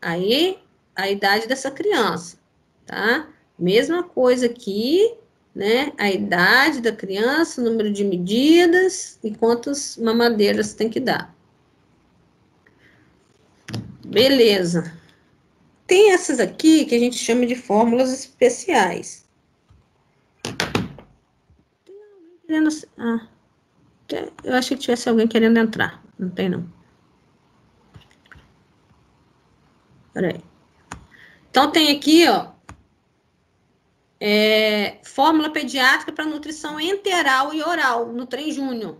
aí a idade dessa criança, tá? Mesma coisa aqui, né? A idade da criança, o número de medidas e quantas mamadeiras tem que dar. Beleza. Tem essas aqui que a gente chama de fórmulas especiais. Eu achei que tivesse alguém querendo entrar. Não tem, não. Peraí. Então, tem aqui, ó, fórmula pediátrica para nutrição enteral e oral, Nutrim Júnior,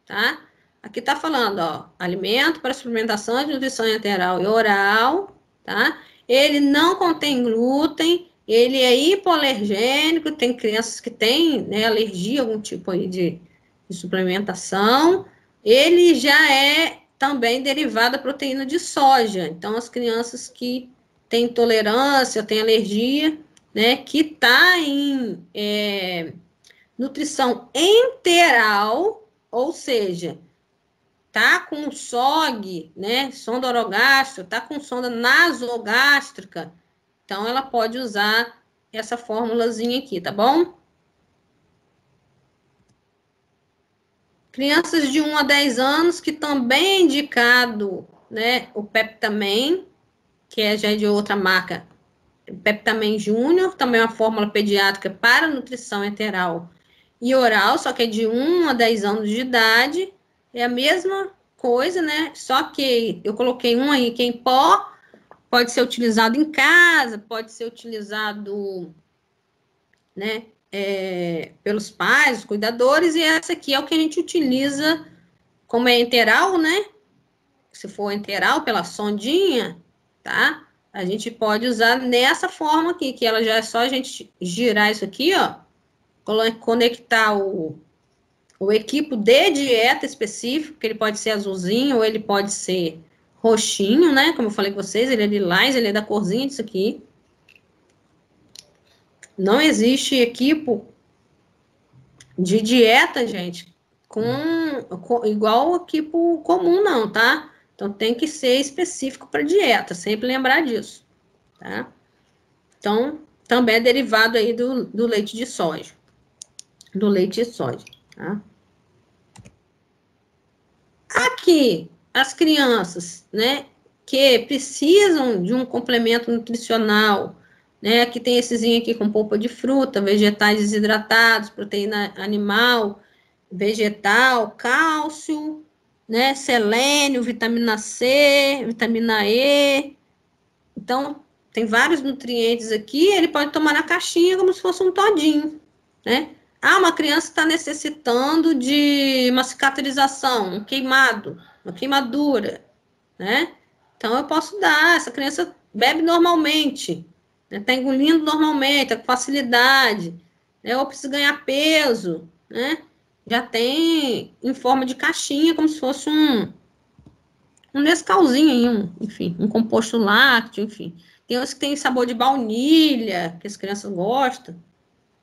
tá? Aqui está falando, ó, alimento para suplementação de nutrição enteral e oral, tá? Ele não contém glúten, ele é hipoalergênico, tem crianças que têm, né, alergia a algum tipo aí de suplementação. Ele já é também derivado da proteína de soja. Então, as crianças que têm intolerância, têm alergia, né, que está em nutrição enteral, ou seja, tá com SOG, né, sonda orogástrica, tá com sonda nasogástrica, então ela pode usar essa formulazinha aqui, tá bom? Crianças de 1 a 10 anos, que também é indicado, né, o Peptamen, que já é de outra marca, Peptamen Júnior, também é uma fórmula pediátrica para nutrição enteral e oral, só que é de 1 a 10 anos de idade, é a mesma coisa, né? Só que eu coloquei um aí que é em pó, pode ser utilizado em casa, pode ser utilizado, né, pelos pais, os cuidadores, e essa aqui é o que a gente utiliza, como é enteral, né? Se for enteral pela sondinha, tá? A gente pode usar nessa forma aqui, que ela já é só a gente girar isso aqui, ó, conectar o equipo de dieta específico, que ele pode ser azulzinho ou ele pode ser roxinho, né? Como eu falei com vocês, ele é lilás, ele é da corzinha disso aqui. Não existe equipo de dieta, gente, igual o equipo comum, não, tá? Então, tem que ser específico para dieta, sempre lembrar disso, tá? Então, também é derivado aí do leite de soja. Do leite de soja, tá? Aqui, as crianças, né, que precisam de um complemento nutricional, né, que tem essezinho aqui com polpa de fruta, vegetais desidratados, proteína animal, vegetal, cálcio, né, selênio, vitamina C, vitamina E. Então, tem vários nutrientes aqui, ele pode tomar na caixinha como se fosse um todinho, né? Ah, uma criança está necessitando de uma cicatrização, um queimado, uma queimadura, né? Então, eu posso dar, essa criança bebe normalmente, está, né, engolindo normalmente, com facilidade, né? Ou precisa ganhar peso, né? Já tem em forma de caixinha, como se fosse um Nescauzinho, enfim, um composto lácteo, enfim. Tem uns que tem sabor de baunilha, que as crianças gostam.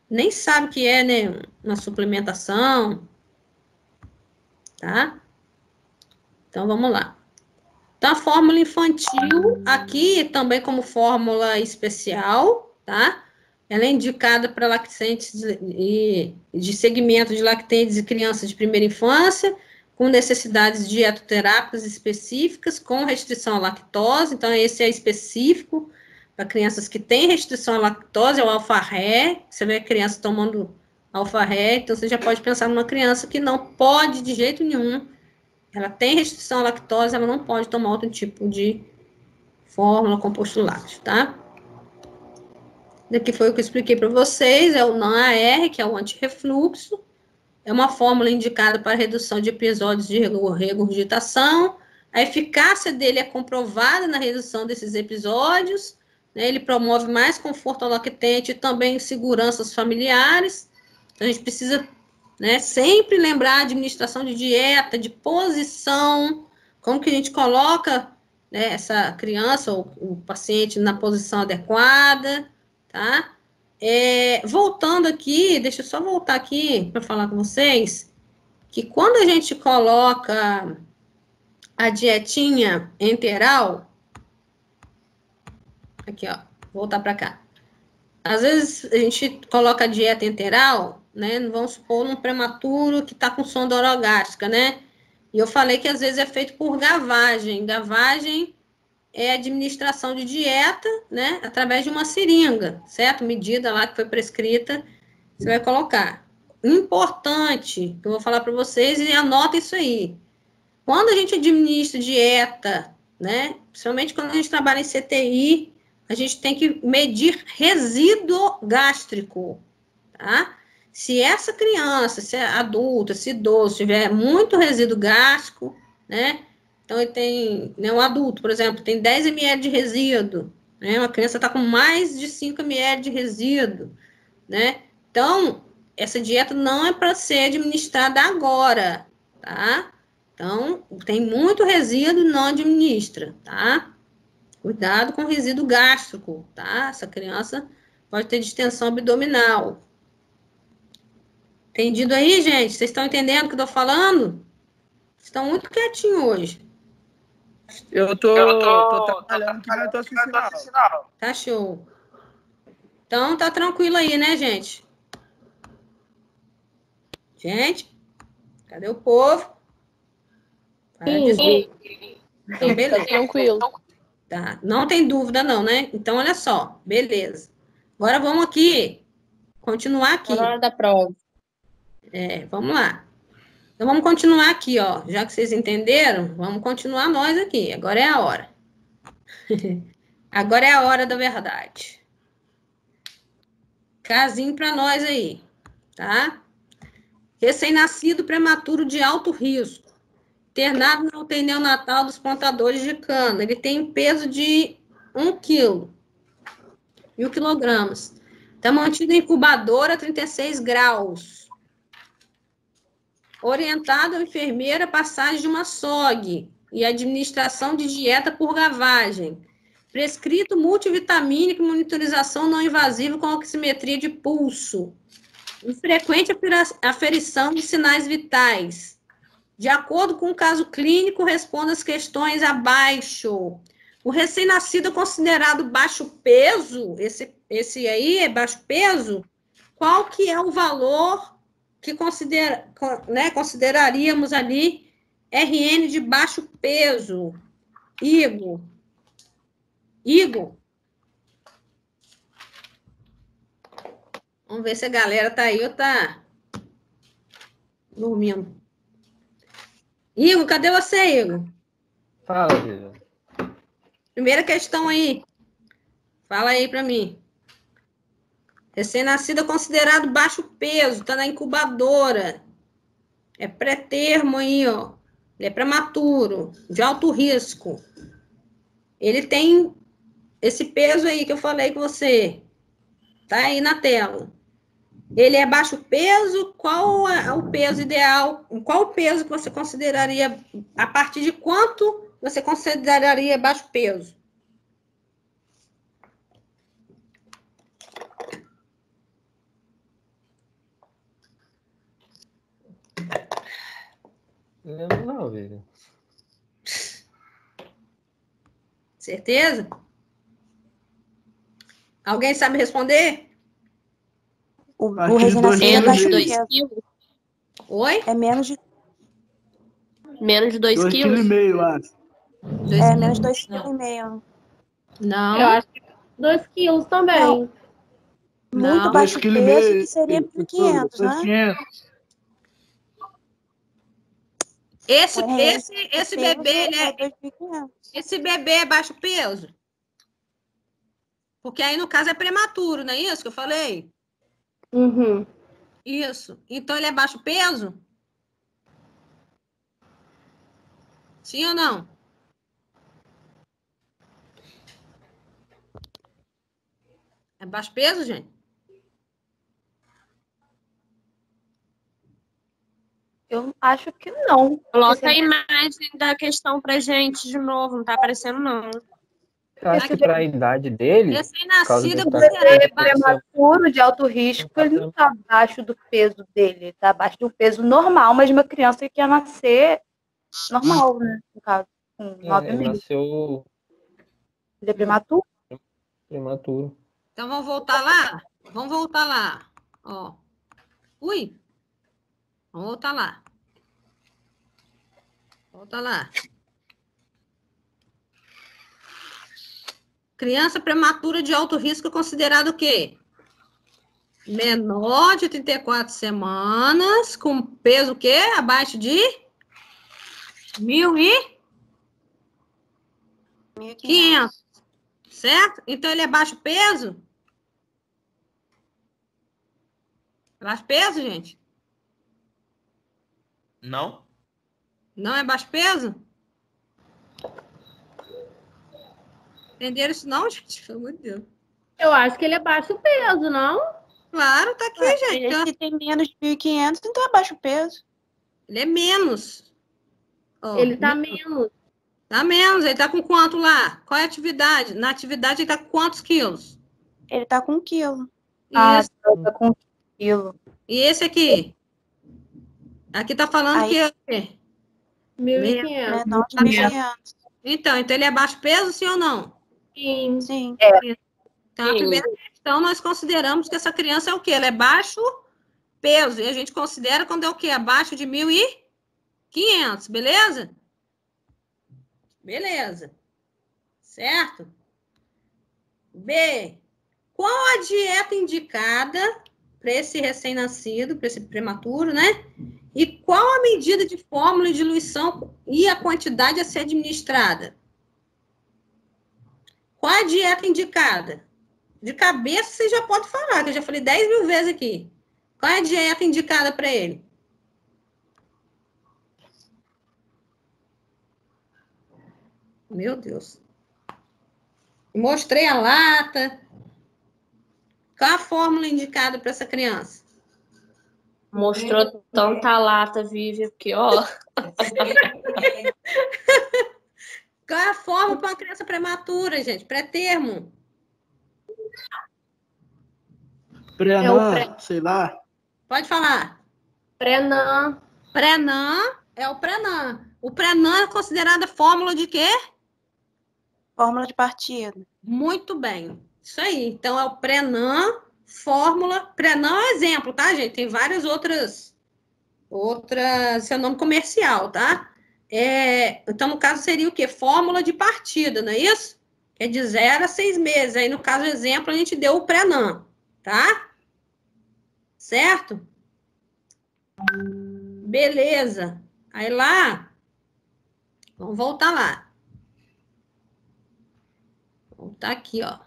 Nem sabe o que é, né, uma suplementação, tá? Então, vamos lá. Então, a fórmula infantil, aqui também como fórmula especial, tá? Ela é indicada para lactentes e de segmento de lactentes e crianças de primeira infância, com necessidades dietoterápicas específicas, com restrição à lactose. Então, esse é específico para crianças que têm restrição à lactose, é o alfarré. Você vê a criança tomando alfarré, então você já pode pensar numa criança que não pode de jeito nenhum, ela tem restrição à lactose, ela não pode tomar outro tipo de fórmula composto lácteo, tá? Daqui foi o que eu expliquei para vocês, é o NAR, que é o antirrefluxo, é uma fórmula indicada para redução de episódios de regurgitação, a eficácia dele é comprovada na redução desses episódios, né? Ele promove mais conforto ao lactente e também seguranças familiares. Então, a gente precisa, né, sempre lembrar a administração de dieta, de posição, como que a gente coloca, né, essa criança ou o paciente na posição adequada, tá? Voltando aqui, deixa eu só voltar aqui para falar com vocês, que quando a gente coloca a dietinha enteral, aqui, ó, voltar para cá. Às vezes a gente coloca a dieta enteral, né? Vamos supor num prematuro que está com sonda orogástrica, né? E eu falei que às vezes é feito por gavagem. Gavagem é administração de dieta, né? Através de uma seringa, certo? Medida lá que foi prescrita, você vai colocar. Importante, que eu vou falar para vocês, e anota isso aí. Quando a gente administra dieta, né? Principalmente quando a gente trabalha em CTI, a gente tem que medir resíduo gástrico, tá? Se essa criança, se é adulta, se idoso, tiver muito resíduo gástrico, né? Então, ele tem, né, um adulto, por exemplo, tem 10 ml de resíduo, né? Uma criança está com mais de 5 ml de resíduo, né? Então, essa dieta não é para ser administrada agora, tá? Então, tem muito resíduo, não administra, tá? Cuidado com o resíduo gástrico, tá? Essa criança pode ter distensão abdominal. Entendido aí, gente? Vocês estão entendendo o que eu estou falando? Estão muito quietinhos hoje. Eu tô trabalhando aqui, mas tô assistindo aula. Tá show. Então, tá tranquilo aí, né, gente? Gente, cadê o povo? Sim, Então, beleza. tranquilo. Tá, não tem dúvida não, né? Então, olha só, beleza. Agora vamos aqui, continuar aqui. Na hora da prova. Vamos lá. Então, vamos continuar aqui, ó. Já que vocês entenderam, vamos continuar nós aqui. Agora é a hora. Agora é a hora da verdade. Casinho para nós aí, tá? Recém-nascido prematuro de alto risco. Internado na UTI neonatal dos plantadores de cana. Ele tem peso de 1 quilo. 1.000 quilogramas. Está mantido em incubadora a 36 graus. Orientado à enfermeira a passagem de uma SOG e administração de dieta por gavagem. Prescrito multivitamínico e monitorização não invasiva com oximetria de pulso. Infrequente aferição de sinais vitais. De acordo com o caso clínico, responda as questões abaixo. O recém-nascido é considerado baixo peso? Esse aí é baixo peso? Qual que é o valor que consideraríamos ali RN de baixo peso? Igor? Vamos ver se a galera tá aí ou tá dormindo. Igor, cadê você, Igor? Fala, Vivian. Primeira questão aí. Fala aí para mim. Recém-nascido é considerado baixo peso, tá na incubadora. É pré-termo aí, ó. Ele é prematuro, de alto risco. Ele tem esse peso aí que eu falei com você. Tá aí na tela. Ele é baixo peso? Qual é o peso ideal? Qual o peso que você consideraria? A partir de quanto você consideraria baixo peso? Lembro não, Vivian. Certeza? Alguém sabe responder? O recém-nascido é Menos baixo de 2 peso. quilos. Oi? É menos de, Menos de 2 quilos. 2,5 kg, acho. menos de 2,5 kg. Não. Eu acho que 2 quilos também. Não. Muito Não. baixo 2,5 kg. peso, que seria 1.500, né? 500. Esse bebê, né? 2.500. Esse bebê é baixo peso? Porque aí, no caso, é prematuro, não é isso que eu falei? Uhum. Isso. Então, ele é baixo peso? Sim ou não? É baixo peso, gente? Eu acho que não. Coloca a imagem da questão pra gente de novo. Não tá aparecendo, não. Eu acho que para a idade dele, Recém-nascido é por causa considerado dele baixo. Prematuro de alto risco, ele não está abaixo do peso dele, ele está abaixo do peso normal, mas de uma criança que ia nascer normal, né? No caso, com 9 ele meses. nasceu Ele é prematuro? prematuro. Então, vamos voltar lá? Vamos voltar lá. Ó. Ui. Vamos voltar lá. Volta lá. Criança prematura de alto risco é considerado o quê? Menor de 34 semanas, com peso o quê? Abaixo de 1.500. Certo? Então, ele é baixo peso? É baixo peso, gente? Não? Não é baixo peso? Entenderam isso não, gente? Pelo amor de Deus. Eu acho que ele é baixo peso, não? Claro, tá aqui, gente. Ele tem menos de 1.500, então é baixo peso. Ele é menos. Ó, Ele tá menos. Tá menos. Ele tá com quanto lá? Qual é a atividade? Na atividade, ele tá com quantos quilos? Ele tá com 1 quilo. Ah, Isso. tá com 1 quilo. E esse aqui? Aqui tá falando Aí- que é o quê? 1.500. Menor de 1.500. Então ele é baixo peso, sim ou não? Sim. Sim. Então, a primeira questão, nós consideramos que essa criança é o quê? Ela é baixo peso. E a gente considera quando é o quê? Abaixo de 1.500, beleza? Beleza. Certo? B. Qual a dieta indicada para esse recém-nascido, para esse prematuro, né? E qual a medida de fórmula de diluição e a quantidade a ser administrada? Qual a dieta indicada? De cabeça você já pode falar, que eu já falei 10.000 vezes aqui. Qual é a dieta indicada para ele? Meu Deus. Mostrei a lata. Qual a fórmula indicada para essa criança? Mostrou tanta lata, Vivi, porque, ó. Qual é a fórmula para uma criança prematura, gente? Pré-termo. Prenan, sei lá. Pode falar. Prenan. Prenan é o Prenan. O Prenan é considerada fórmula de quê? Fórmula de partida. Muito bem. Isso aí. Então, é o Prenan, fórmula. Prenan é um exemplo, tá, gente? Tem várias outras. Esse é o nome comercial, tá? Então, no caso, seria o quê? Fórmula de partida, não é isso? Que é de 0 a 6 meses. Aí, no caso, exemplo, a gente deu o Prenan, tá? Certo? Beleza. Aí lá, vamos voltar lá. Vamos voltar aqui, ó.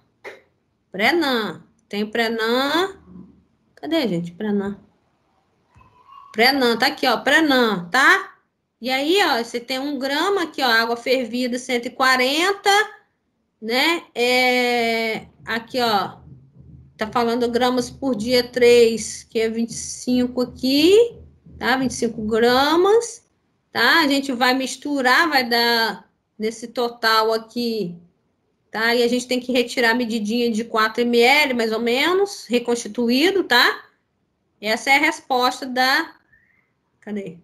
Prenan. Tem o Prenan. Cadê, gente? Prenan. Prenan, tá aqui, ó. Prenan, tá? E aí, ó, você tem 1 grama aqui, ó. Água fervida, 140, né? Aqui, ó. Tá falando gramas por dia 3, que é 25 aqui, tá? 25 gramas, tá? A gente vai misturar, vai dar nesse total aqui, tá? E a gente tem que retirar a medidinha de 4 ml, mais ou menos, reconstituído, tá? Essa é a resposta cadê?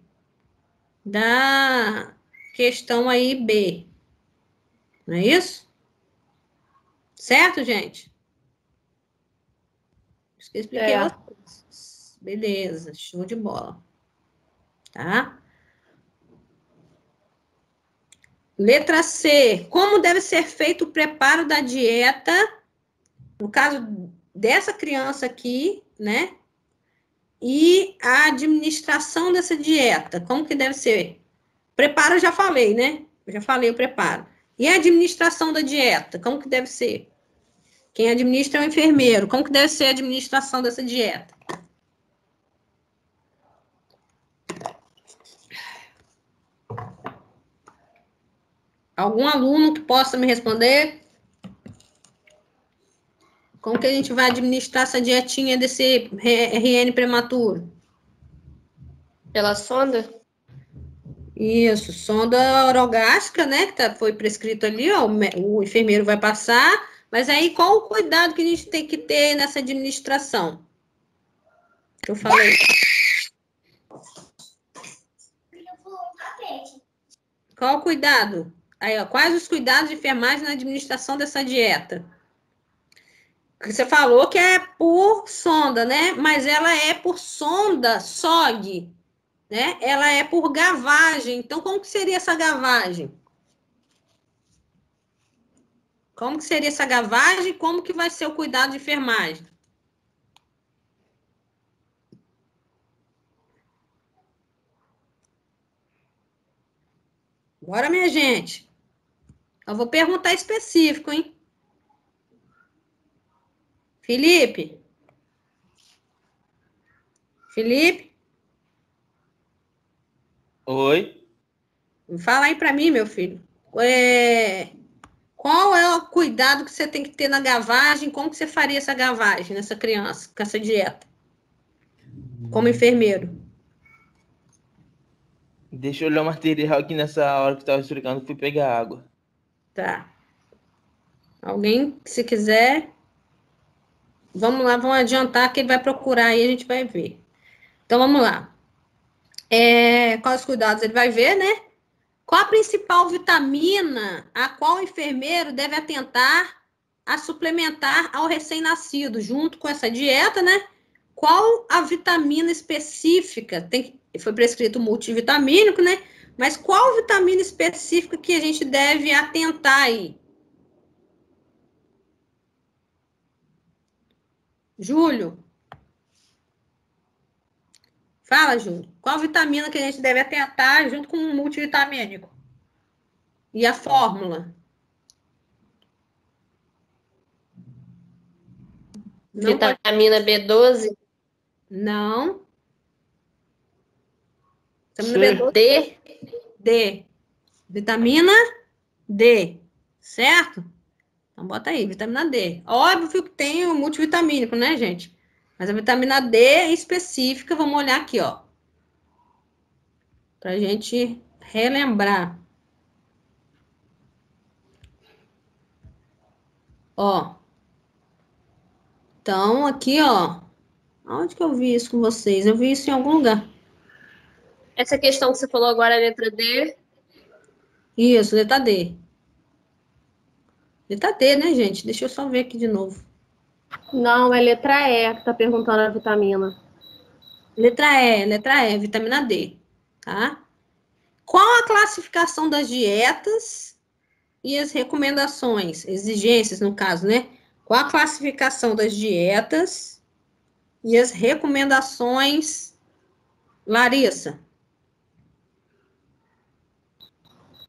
Da questão aí B. Não é isso? Certo, gente? Acho que eu expliquei. Beleza, show de bola. Tá? Letra C. Como deve ser feito o preparo da dieta? No caso dessa criança aqui, né? E a administração dessa dieta. Como que deve ser? Preparo eu já falei, né? Eu já falei o preparo. E a administração da dieta? Como que deve ser? Quem administra é o enfermeiro. Como que deve ser a administração dessa dieta? Algum aluno que possa me responder? Como que a gente vai administrar essa dietinha desse RN prematuro? Pela sonda? Isso, sonda orogástrica, né? Que foi prescrito ali, ó. O enfermeiro vai passar. Mas aí, qual o cuidado que a gente tem que ter nessa administração? Que eu falei. Qual o cuidado? Aí, ó, quais os cuidados de enfermagem na administração dessa dieta? Você falou que é por sonda, né? Mas ela é por sonda SOG, né? Ela é por gavagem. Então, como que seria essa gavagem? Como que seria essa gavagem? Como que vai ser o cuidado de enfermagem? Bora, minha gente. Eu vou perguntar específico, hein? Felipe? Felipe? Oi? Fala aí para mim, meu filho. Qual é o cuidado que você tem que ter na gavagem? Como que você faria essa gavagem nessa criança, com essa dieta? Como enfermeiro. Deixa eu olhar o material aqui nessa hora que estava explicando, fui pegar água. Tá. Alguém, se quiser... Vamos lá, vamos adiantar que ele vai procurar aí, a gente vai ver. Então, vamos lá. Quais cuidados ele vai ver, né? Qual a principal vitamina a qual o enfermeiro deve atentar a suplementar ao recém-nascido, junto com essa dieta, né? Qual a vitamina específica? Foi prescrito multivitamínico, né? Mas qual vitamina específica que a gente deve atentar aí? Júlio? Fala, Júlio. Qual vitamina que a gente deve atentar junto com o multivitamínico? E a fórmula? Vitamina B12? Não. Vitamina B12. D? D. Vitamina D. Certo? Então, bota aí, vitamina D. Óbvio que tem o multivitamínico, né, gente? Mas a vitamina D específica, vamos olhar aqui, ó. Pra gente relembrar. Ó. Então, aqui, ó. Onde que eu vi isso com vocês? Eu vi isso em algum lugar. Essa questão que você falou agora é a letra D? Isso, letra D. Letra D, né, gente? Deixa eu só ver aqui de novo. Não, é letra E que tá perguntando a vitamina. Letra E, vitamina D, tá? Qual a classificação das dietas e as recomendações, exigências, no caso, né? Qual a classificação das dietas e as recomendações, Larissa?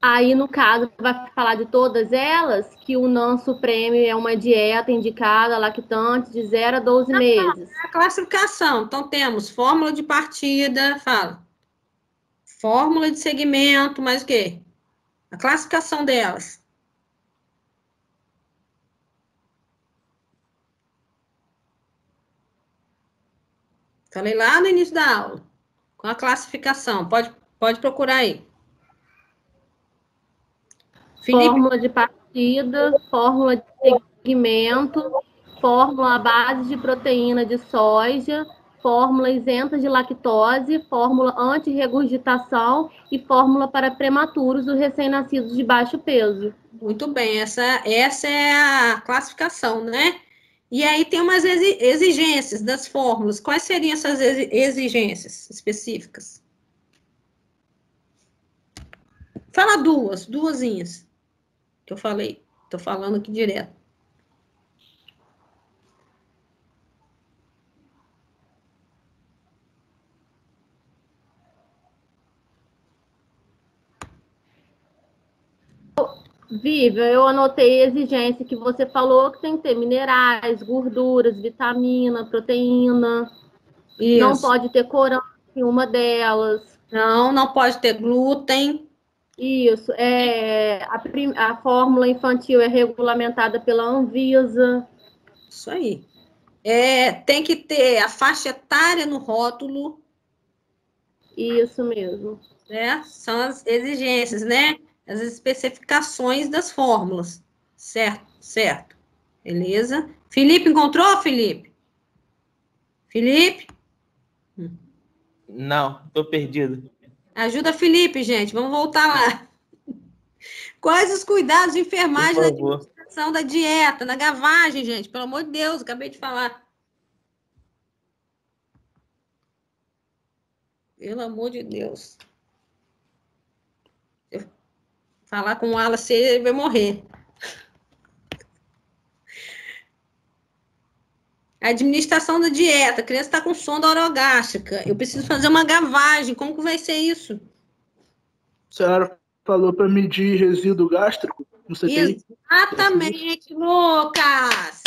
Aí, no caso, vai falar de todas elas, que o NAN Supreme é uma dieta indicada a lactantes de 0 a 12 meses. A classificação. Então, temos fórmula de partida, fala. Fórmula de segmento, mais o quê? A classificação delas. Falei lá no início da aula. Com a classificação. Pode procurar aí. Felipe. Fórmula de partida, fórmula de segmento, fórmula à base de proteína de soja, fórmula isenta de lactose, fórmula anti-regurgitação e fórmula para prematuros ou recém-nascidos de baixo peso. Muito bem, essa é a classificação, né? E aí tem umas exigências das fórmulas. Quais seriam essas exigências específicas? Fala duasinhas. Que eu falei. Tô falando aqui direto. Viva, eu anotei a exigência que você falou, que tem que ter minerais, gorduras, vitamina, proteína. Isso. Não pode ter corante em uma delas. Não pode ter glúten. Isso. A fórmula infantil é regulamentada pela Anvisa. Isso aí. Tem que ter a faixa etária no rótulo. Isso mesmo. São as exigências, né? As especificações das fórmulas. Certo. Beleza? Felipe, encontrou, Felipe? Felipe? Não, tô perdido. Ajuda Felipe, gente. Vamos voltar lá. Quais os cuidados de enfermagem na administração da dieta, na gavagem, gente? Pelo amor de Deus, acabei de falar. Pelo amor de Deus. Eu falar com o Wallace, ele vai morrer. Administração da dieta. A criança está com sonda orogástrica. Eu preciso fazer uma gavagem. Como que vai ser isso? A senhora falou para medir resíduo gástrico no CTI? Exatamente, Lucas.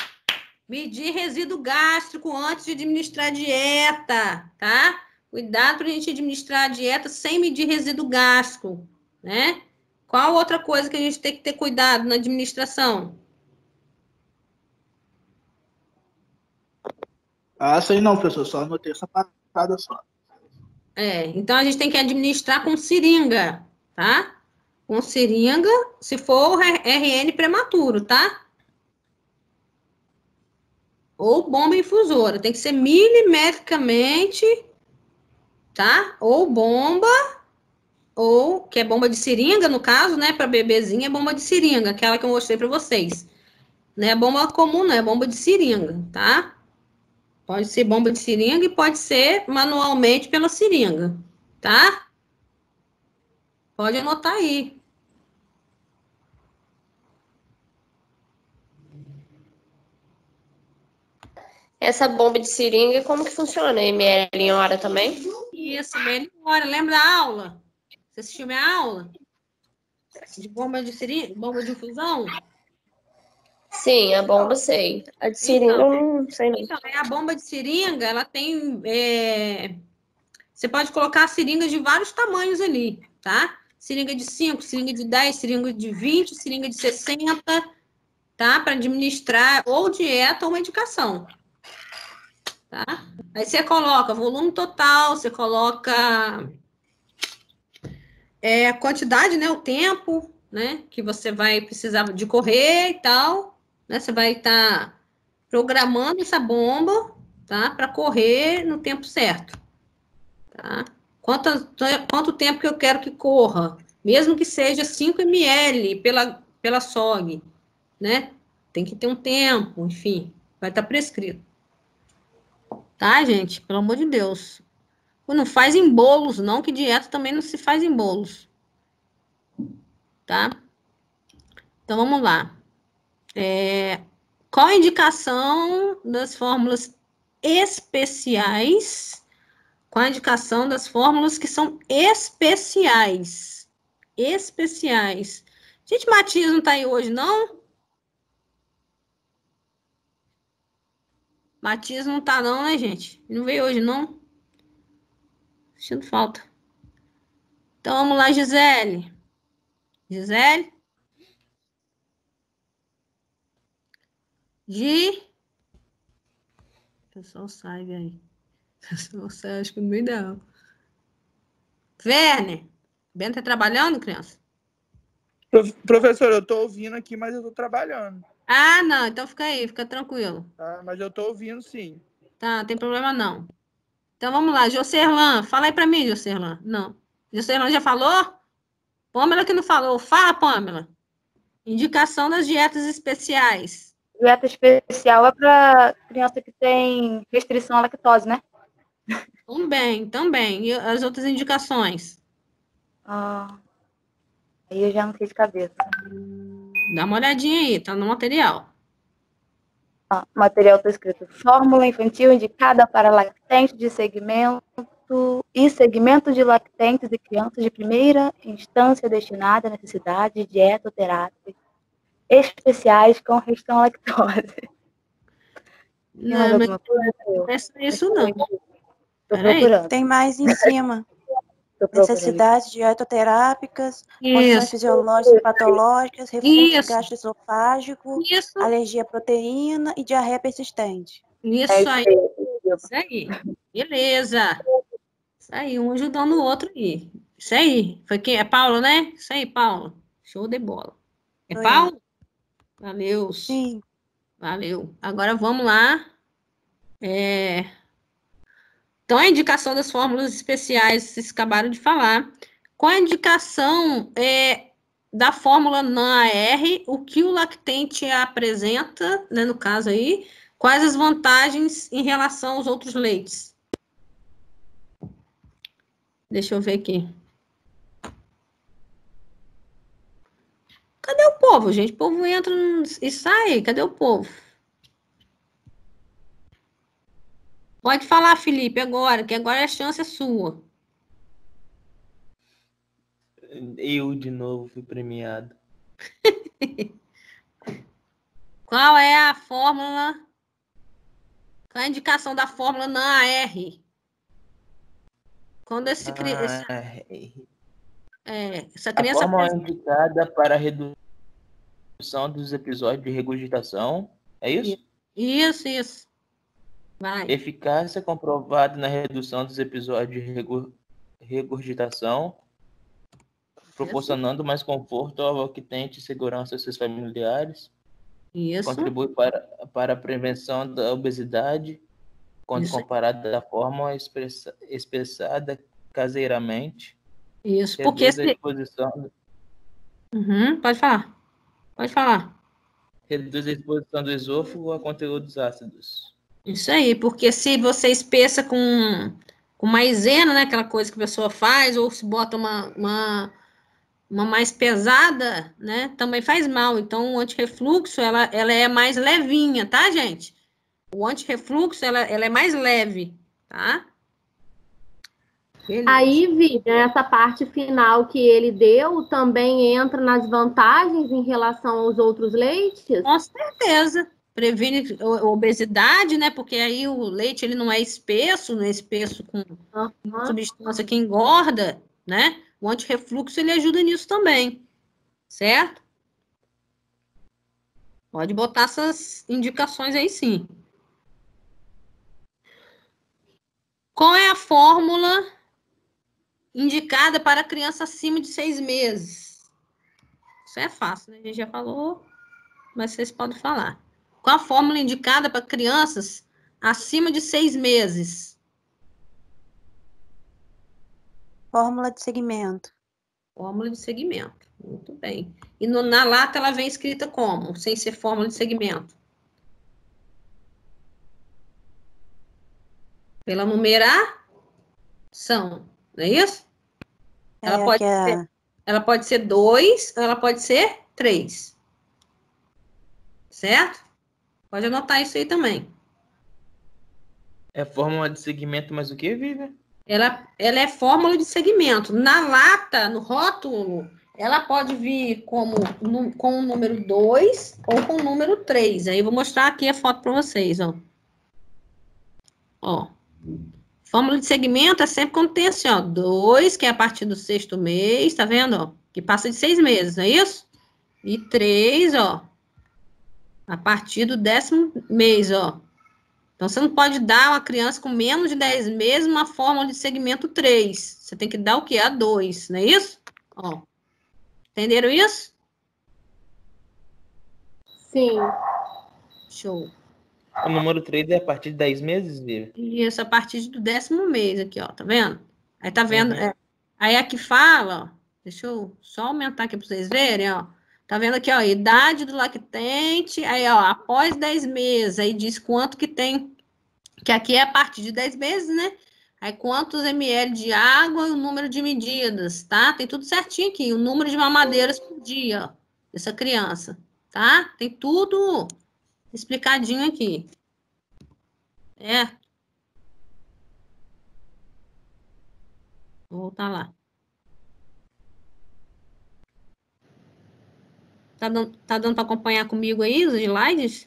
Medir resíduo gástrico antes de administrar a dieta, tá? Cuidado para a gente administrar a dieta sem medir resíduo gástrico, né? Qual outra coisa que a gente tem que ter cuidado na administração? Ah, sei não, professor. Só anotei essa parada só. Então a gente tem que administrar com seringa, tá? Com seringa, se for RN prematuro, tá? Ou bomba infusora. Tem que ser milimetricamente, tá? Ou bomba, ou que é bomba de seringa, no caso, né? Para bebezinho é bomba de seringa, aquela que eu mostrei para vocês. Não é bomba comum, não, é bomba de seringa, tá? Pode ser bomba de seringa e pode ser manualmente pela seringa, tá? Pode anotar aí. Essa bomba de seringa, como que funciona? ml em hora também? Isso, melhor. Lembra da aula? Você assistiu minha aula? De bomba de seringa, bomba de infusão? Sim, a bomba sei. A de seringa eu não sei não. Então, a bomba de seringa, ela tem... Você pode colocar seringas de vários tamanhos ali, tá? Seringa de 5, seringa de 10, seringa de 20, seringa de 60, tá? Para administrar ou dieta ou medicação. Tá? Aí você coloca volume total, você coloca a quantidade, né? O tempo, né? Que você vai precisar de correr e tal, né? Você vai estar programando essa bomba, tá? Para correr no tempo certo, tá? Quanto tempo que eu quero que corra, mesmo que seja 5 ml pela SOG, né? Tem que ter um tempo, enfim, vai estar prescrito. Tá, gente? Pelo amor de Deus. Não faz em bolos, não, que dieta também não se faz em bolos. Tá? Então, vamos lá. Qual a indicação das fórmulas especiais? Qual a indicação das fórmulas que são especiais? Especiais. Gente, Matias não tá aí hoje, não? Matias não tá não, né, gente? Não veio hoje, não? Sentindo falta. Então, vamos lá, Gisele. Gisele? O pessoal sai, velho. O pessoal sai, acho que no meio da aula. Werner? Werner tá trabalhando, criança? Professor, eu tô ouvindo aqui, mas eu tô trabalhando. Ah, não. Então fica aí, fica tranquilo. Tá? Mas eu tô ouvindo, sim. Tá, não tem problema não. Então vamos lá. Jocerlan, fala aí pra mim, Jocerlan. Não. Jocerlan já falou? Pâmela que não falou. Fala, Pâmela. Indicação das dietas especiais. Dieta especial é para criança que tem restrição à lactose, né? Também. E as outras indicações? Aí eu já não sei de cabeça. Dá uma olhadinha aí, tá no material. O material está escrito: fórmula infantil indicada para lactentes de segmento e segmento de lactentes e crianças de primeira instância destinada à necessidade de dietoterápicas especiais com restrição à lactose. Não, não é isso não. Estou procurando. Tem mais em cima. Necessidades dietoterápicas, condições fisiológicas e patológicas, refluxo gastroesofágico, alergia à proteína e diarreia persistente. Isso aí. Beleza. Isso aí, um ajudando o outro aí. Isso aí. Foi quem? É Paulo, né? Isso aí, Paulo. Show de bola. É Paulo? Valeu. Sim. Valeu. Agora vamos lá. Então, a indicação das fórmulas especiais, vocês acabaram de falar. Qual a indicação da fórmula NAR, o que o lactente apresenta, né, no caso aí, quais as vantagens em relação aos outros leites? Deixa eu ver aqui. Cadê o povo, gente? O povo entra e sai. Cadê o povo? Pode falar, Felipe, agora, que agora a chance é sua. Eu, de novo, fui premiado. Qual é a fórmula Qual é a indicação da fórmula na AR? Quando essa A criança fórmula indicada para a redução dos episódios de regurgitação, é isso? Isso. Vai. Eficácia comprovada na redução dos episódios de regurgitação, proporcionando mais conforto ao lactente e segurança aos seus familiares. Isso. Contribui para a prevenção da obesidade, quando comparada da fórmula expressada caseiramente. Isso, porque... Pode falar. Reduz a exposição do esôfago a conteúdos ácidos. Isso aí, porque se você espessa com maisena, né, aquela coisa que a pessoa faz, ou se bota uma mais pesada, né, também faz mal. Então, o antirrefluxo, ela é mais levinha, tá, gente? O antirrefluxo, ela é mais leve, tá? Beleza. Aí, Vivian, essa parte final que ele deu também entra nas vantagens em relação aos outros leites? Com certeza. Previne obesidade, né? Porque aí o leite ele não é espesso, com substância que engorda, né? O antirrefluxo ele ajuda nisso também, certo? Pode botar essas indicações aí, sim. Qual é a fórmula indicada para criança acima de 6 meses? Isso é fácil, né? A gente já falou, mas vocês podem falar. Qual a fórmula indicada para crianças acima de 6 meses? Fórmula de segmento. Fórmula de segmento. Muito bem. E na lata ela vem escrita como? Sem ser fórmula de segmento? Pela numeração. Não é isso? Ela pode ser 2, ela pode ser 3. Certo? Pode anotar isso aí também. É fórmula de segmento, mas o que, Vivian? Ela é fórmula de segmento. Na lata, no rótulo, ela pode vir com o número 2 ou com o número 3. Aí eu vou mostrar aqui a foto para vocês, ó. Ó. Fórmula de segmento é sempre quando tem assim, ó, 2, que é a partir do 6º mês, tá vendo, ó? Que passa de 6 meses, não é isso? E 3, ó, a partir do 10º mês, ó. Então, você não pode dar a uma criança com menos de 10 meses uma fórmula de segmento 3. Você tem que dar o quê? A 2, não é isso? Ó. Entenderam isso? Sim. Show. O número 3 é a partir de 10 meses, Vivian? Isso, a partir do 10º mês aqui, ó. Tá vendo? Aí tá vendo? Uhum. Aí aqui fala, ó. Deixa eu só aumentar aqui para vocês verem, ó. Tá vendo aqui, ó, idade do lactente, aí, ó, após 10 meses, aí diz quanto que tem, que aqui é a partir de 10 meses, né? Aí quantos ml de água e o número de medidas, tá? Tem tudo certinho aqui, o número de mamadeiras por dia, ó, dessa criança, tá? Tem tudo explicadinho aqui. Vou voltar lá. Tá dando para acompanhar comigo aí os slides?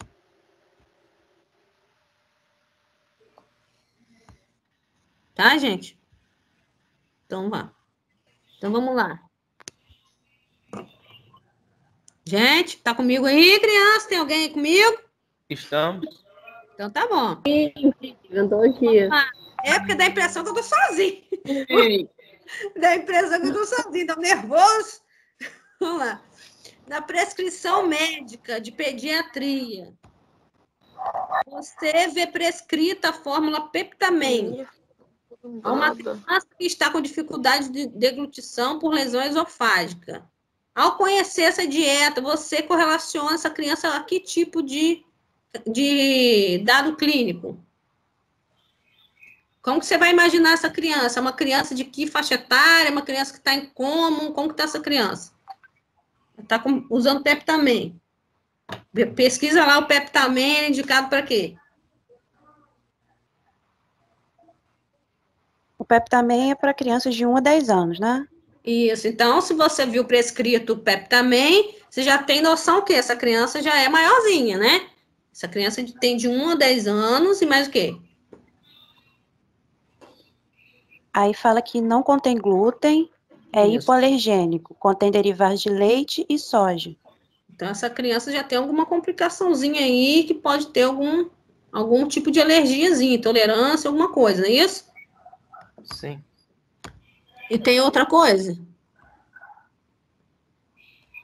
Tá, gente? Então, vá. Então, vamos lá. Gente, tá comigo aí, criança? Tem alguém aí comigo? Estamos. Então, tá bom. Eu tô aqui. É porque dá a impressão que eu tô sozinha. Dá a impressão que eu tô sozinha. Tô nervoso. Vamos lá. Na prescrição médica de pediatria, você vê prescrita a fórmula Peptamen a uma criança que está com dificuldade de deglutição por lesão esofágica. Ao conhecer essa dieta, você correlaciona essa criança a que tipo de dado clínico? Como que você vai imaginar essa criança? É uma criança de que faixa etária? É uma criança que está em coma? Como que está essa criança? Está usando Peptamen. Pesquisa lá o Peptamen, é indicado para quê? O Peptamen é para crianças de 1 a 10 anos, né? Isso. Então, se você viu prescrito o Peptamen, você já tem noção que essa criança já é maiorzinha, né? Essa criança tem de 1 a 10 anos e mais o quê? Aí fala que não contém glúten, é hipoalergênico, contém derivados de leite e soja. Então, essa criança já tem alguma complicaçãozinha aí que pode ter algum tipo de alergiazinha, intolerância, alguma coisa, não é isso? Sim. E tem outra coisa.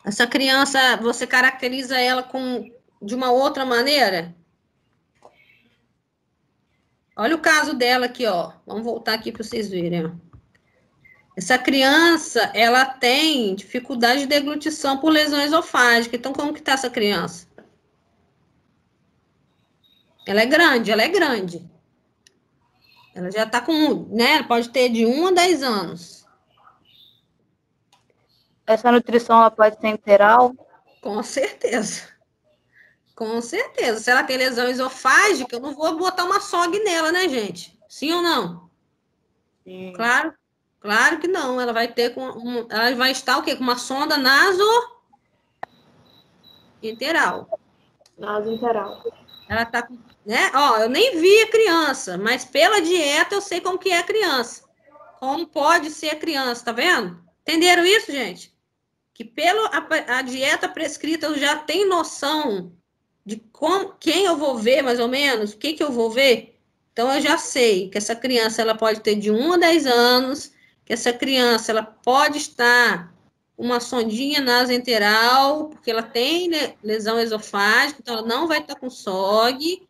Essa criança, você caracteriza ela de uma outra maneira? Olha o caso dela aqui, ó. Vamos voltar aqui para vocês verem, ó. Essa criança, ela tem dificuldade de deglutição por lesão esofágica. Então, como que tá essa criança? Ela é grande, ela é grande. Ela já tá com, né? Pode ter de 1 a 10 anos. Essa nutrição ela pode ser interal? Com certeza. Com certeza. Se ela tem lesão esofágica, eu não vou botar uma SOG nela, né, gente? Sim ou não? Sim. Claro que não. Ela vai ter ela vai estar o quê? Com uma sonda nasointeral. Nasointeral. Ela tá com, né? Ó, eu nem vi a criança, mas pela dieta eu sei como que é a criança. Como pode ser a criança, tá vendo? Entenderam isso, gente? Que pela a dieta prescrita eu já tenho noção de quem eu vou ver, mais ou menos, o que eu vou ver. Então, eu já sei que essa criança ela pode ter de 1 a 10 anos, que essa criança ela pode estar com uma sondinha nasoenteral, porque ela tem, né, lesão esofágica, então ela não vai estar com SOG,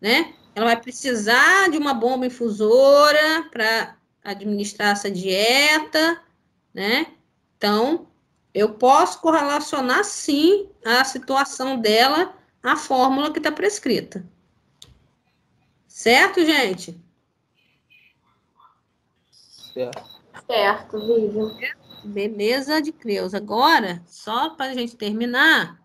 né? Ela vai precisar de uma bomba infusora para administrar essa dieta, né? Então, eu posso correlacionar, sim, a situação dela à fórmula que está prescrita. Certo, gente? Certo, Vivian. Beleza de Creus. Agora, só para a gente terminar,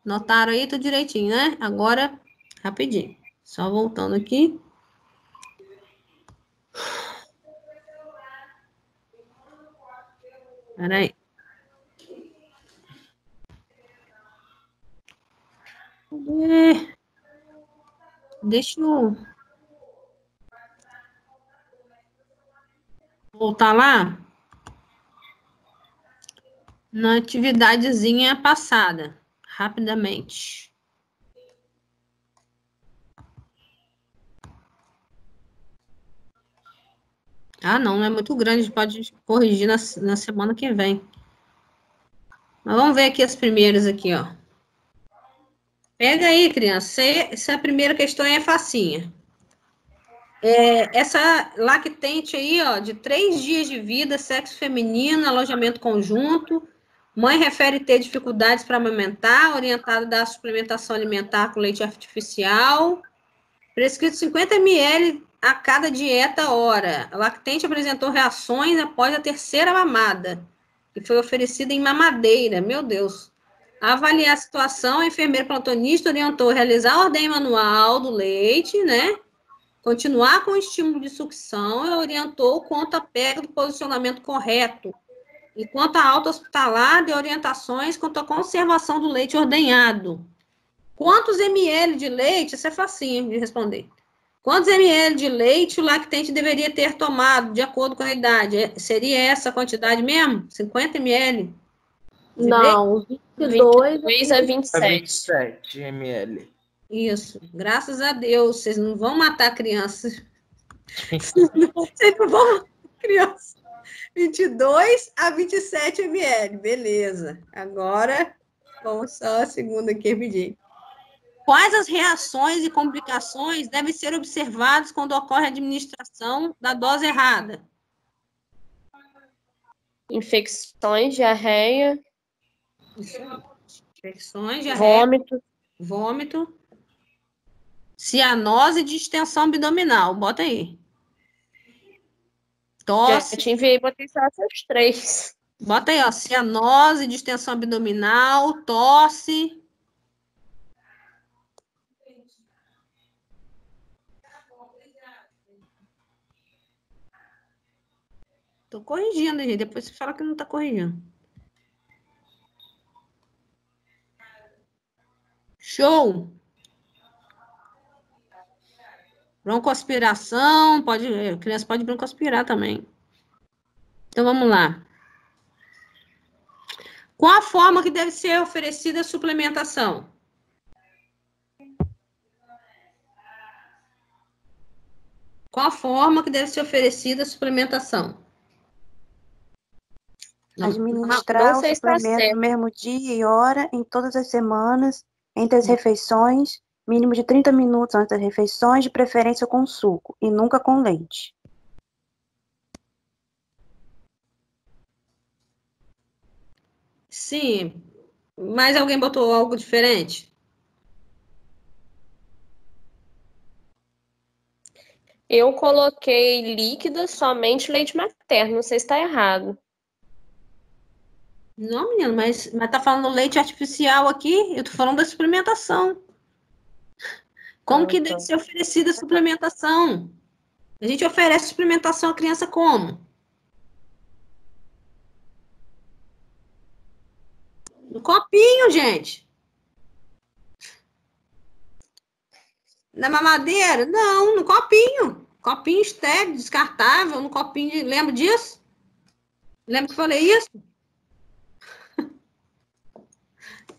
notaram aí tudo direitinho, né? Agora, rapidinho. Só voltando aqui. Espera aí. Deixa eu voltar lá na atividadezinha passada, rapidamente. Ah, não é muito grande, a gente pode corrigir na semana que vem. Mas vamos ver aqui as primeiras aqui, ó. Pega aí, criança. Essa primeira questão é facinha. Essa lactente aí, ó, de 3 dias de vida, sexo feminino, alojamento conjunto. Mãe refere ter dificuldades para amamentar, orientada da suplementação alimentar com leite artificial. Prescrito 50 ml a cada dieta hora. A lactente apresentou reações após a terceira mamada, que foi oferecida em mamadeira. Meu Deus. A avaliar a situação, a enfermeira plantonista orientou a realizar a ordem manual do leite, né? Continuar com o estímulo de sucção, ela orientou quanto à pega do posicionamento correto. E quanto à alta hospitalar, de orientações quanto à conservação do leite ordenhado. Quantos ml de leite? Isso é facinho de responder. Quantos ml de leite o lactente deveria ter tomado, de acordo com a idade? Seria essa a quantidade mesmo? 50 ml? Não, 22 a 27. 27 ml. Isso. Graças a Deus, vocês não vão matar crianças. Vocês não vão matar crianças. 22 a 27 ml. Beleza. Agora, vamos só a segunda aqui, rapidinho. Quais as reações e complicações devem ser observadas quando ocorre a administração da dose errada? Infecções, diarreia. Infecções, diarreia. Vômito. Cianose e distensão abdominal. Bota aí. Tosse. Já te enviei, botei só essas 3. Bota aí, ó. Cianose, distensão abdominal, tosse. Tô corrigindo, gente. Depois você fala que não tá corrigindo. Show! Broncoaspiração, a criança pode broncoaspirar também. Então, vamos lá. Qual a forma que deve ser oferecida a suplementação? Qual a forma que deve ser oferecida a suplementação? Administrar o suplemento no mesmo dia e hora, em todas as semanas, entre as refeições, mínimo de 30 minutos antes das refeições, de preferência com suco, e nunca com leite. Sim. Mas alguém botou algo diferente? Eu coloquei líquida somente leite materno. Não sei se está errado. Não, menino, mas tá falando leite artificial aqui? Eu tô falando da suplementação. Como que deve ser oferecida a suplementação? A gente oferece suplementação à criança como? No copinho, gente. Na mamadeira? Não, no copinho. Copinho estéril, descartável, no copinho de... Lembra disso? Lembra que eu falei isso?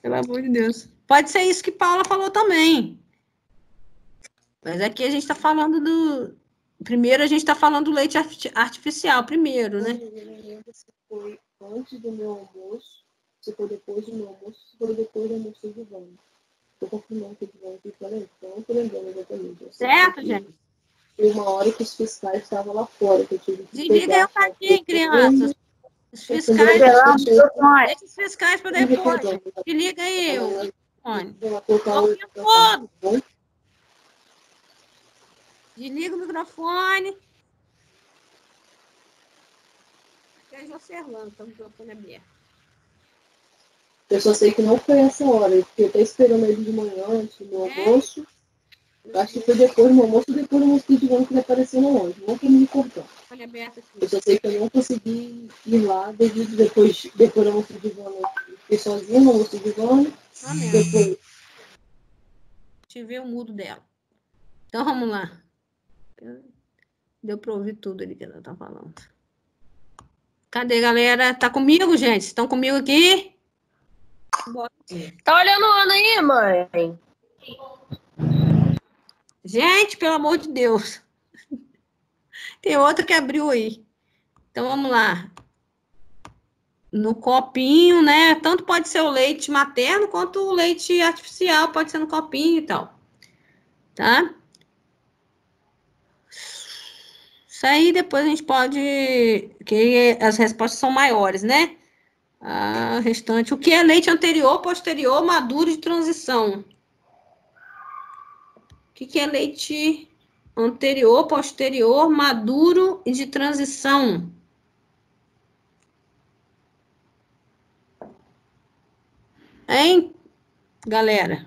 Pelo amor de Deus. Pode ser isso que Paula falou também. Mas aqui a gente está falando do... Primeiro a gente está falando do leite artificial, primeiro, né? Se foi antes do meu almoço, se foi depois do meu almoço, se foi depois do almoço de Ivana. Estou confirmando que Ivana que falei, então não estou lembrando exatamente. Certo, gente? Foi uma hora que os fiscais estavam lá fora, que eu tive que desliga aí o tadinho, crianças. Os fiscais, deixa os fiscais para depois. Desliga aí o microfone. Desliga o microfone. Aqui é Jocerlando, tá o microfone aberto. Eu só sei que não foi essa hora, porque eu até esperando ele de manhã, antes do meu almoço. Eu acho que foi depois do almoço, depois do almoço de Ivana que ele apareceu no longe. Não que ele me cortou. Eu só sei que eu não consegui ir lá devido depois do almoço de Ivana. Eu fiquei sozinha no almoço de Ivana. Depois... Deixa eu ver o mudo dela. Então, vamos lá. Deu para ouvir tudo ali que ela tá falando. Cadê, galera? Tá comigo, gente? Estão comigo aqui? Tá olhando o ano aí, mãe? Gente, pelo amor de Deus. Tem outra que abriu aí. Então, vamos lá. No copinho, né? Tanto pode ser o leite materno, quanto o leite artificial, pode ser no copinho e tal. Tá? Isso aí depois a gente pode... Que as respostas são maiores, né? A restante. O que é leite anterior, posterior, maduro de transição? O que é leite anterior, posterior, maduro e de transição? Hein, galera?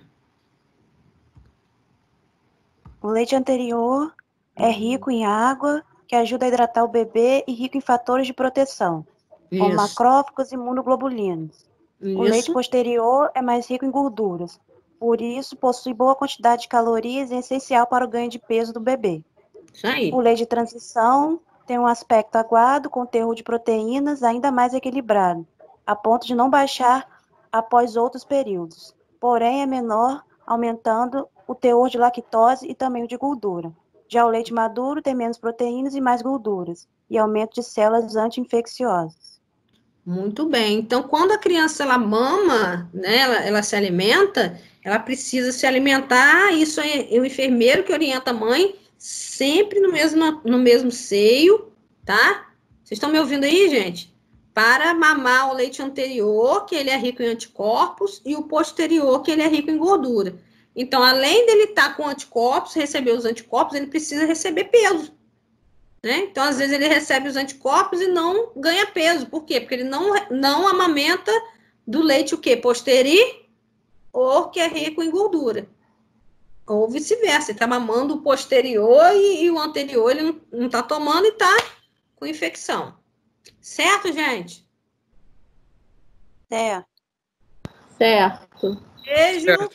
O leite anterior é rico em água, que ajuda a hidratar o bebê e rico em fatores de proteção, como macrófagos e imunoglobulinas. O leite posterior é mais rico em gorduras, por isso possui boa quantidade de calorias e é essencial para o ganho de peso do bebê. Isso aí. O leite de transição tem um aspecto aguado, com teor de proteínas ainda mais equilibrado, a ponto de não baixar após outros períodos, porém é menor, aumentando o teor de lactose e também o de gordura. Já o leite maduro tem menos proteínas e mais gorduras, e aumento de células anti-infecciosas. Muito bem. Então, quando a criança ela mama, né, ela se alimenta, ela precisa se alimentar, isso é o enfermeiro que orienta a mãe, sempre no mesmo seio, tá? Vocês estão me ouvindo aí, gente? Para mamar o leite anterior, que ele é rico em anticorpos, e o posterior, que ele é rico em gordura. Então, além dele estar com anticorpos, receber os anticorpos, ele precisa receber peso. Né? Então, às vezes, ele recebe os anticorpos e não ganha peso. Por quê? Porque ele não amamenta do leite o quê? Posterior, que é rico em gordura. Ou vice-versa. Ele está mamando o posterior e o anterior ele não está tomando e está com infecção. Certo, gente? Certo. Certo. Beijo.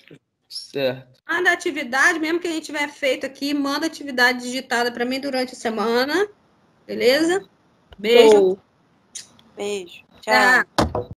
Certo. Manda atividade, mesmo que a gente tiver feito aqui, manda atividade digitada para mim durante a semana. Beleza? Beijo. Beijo. Tchau.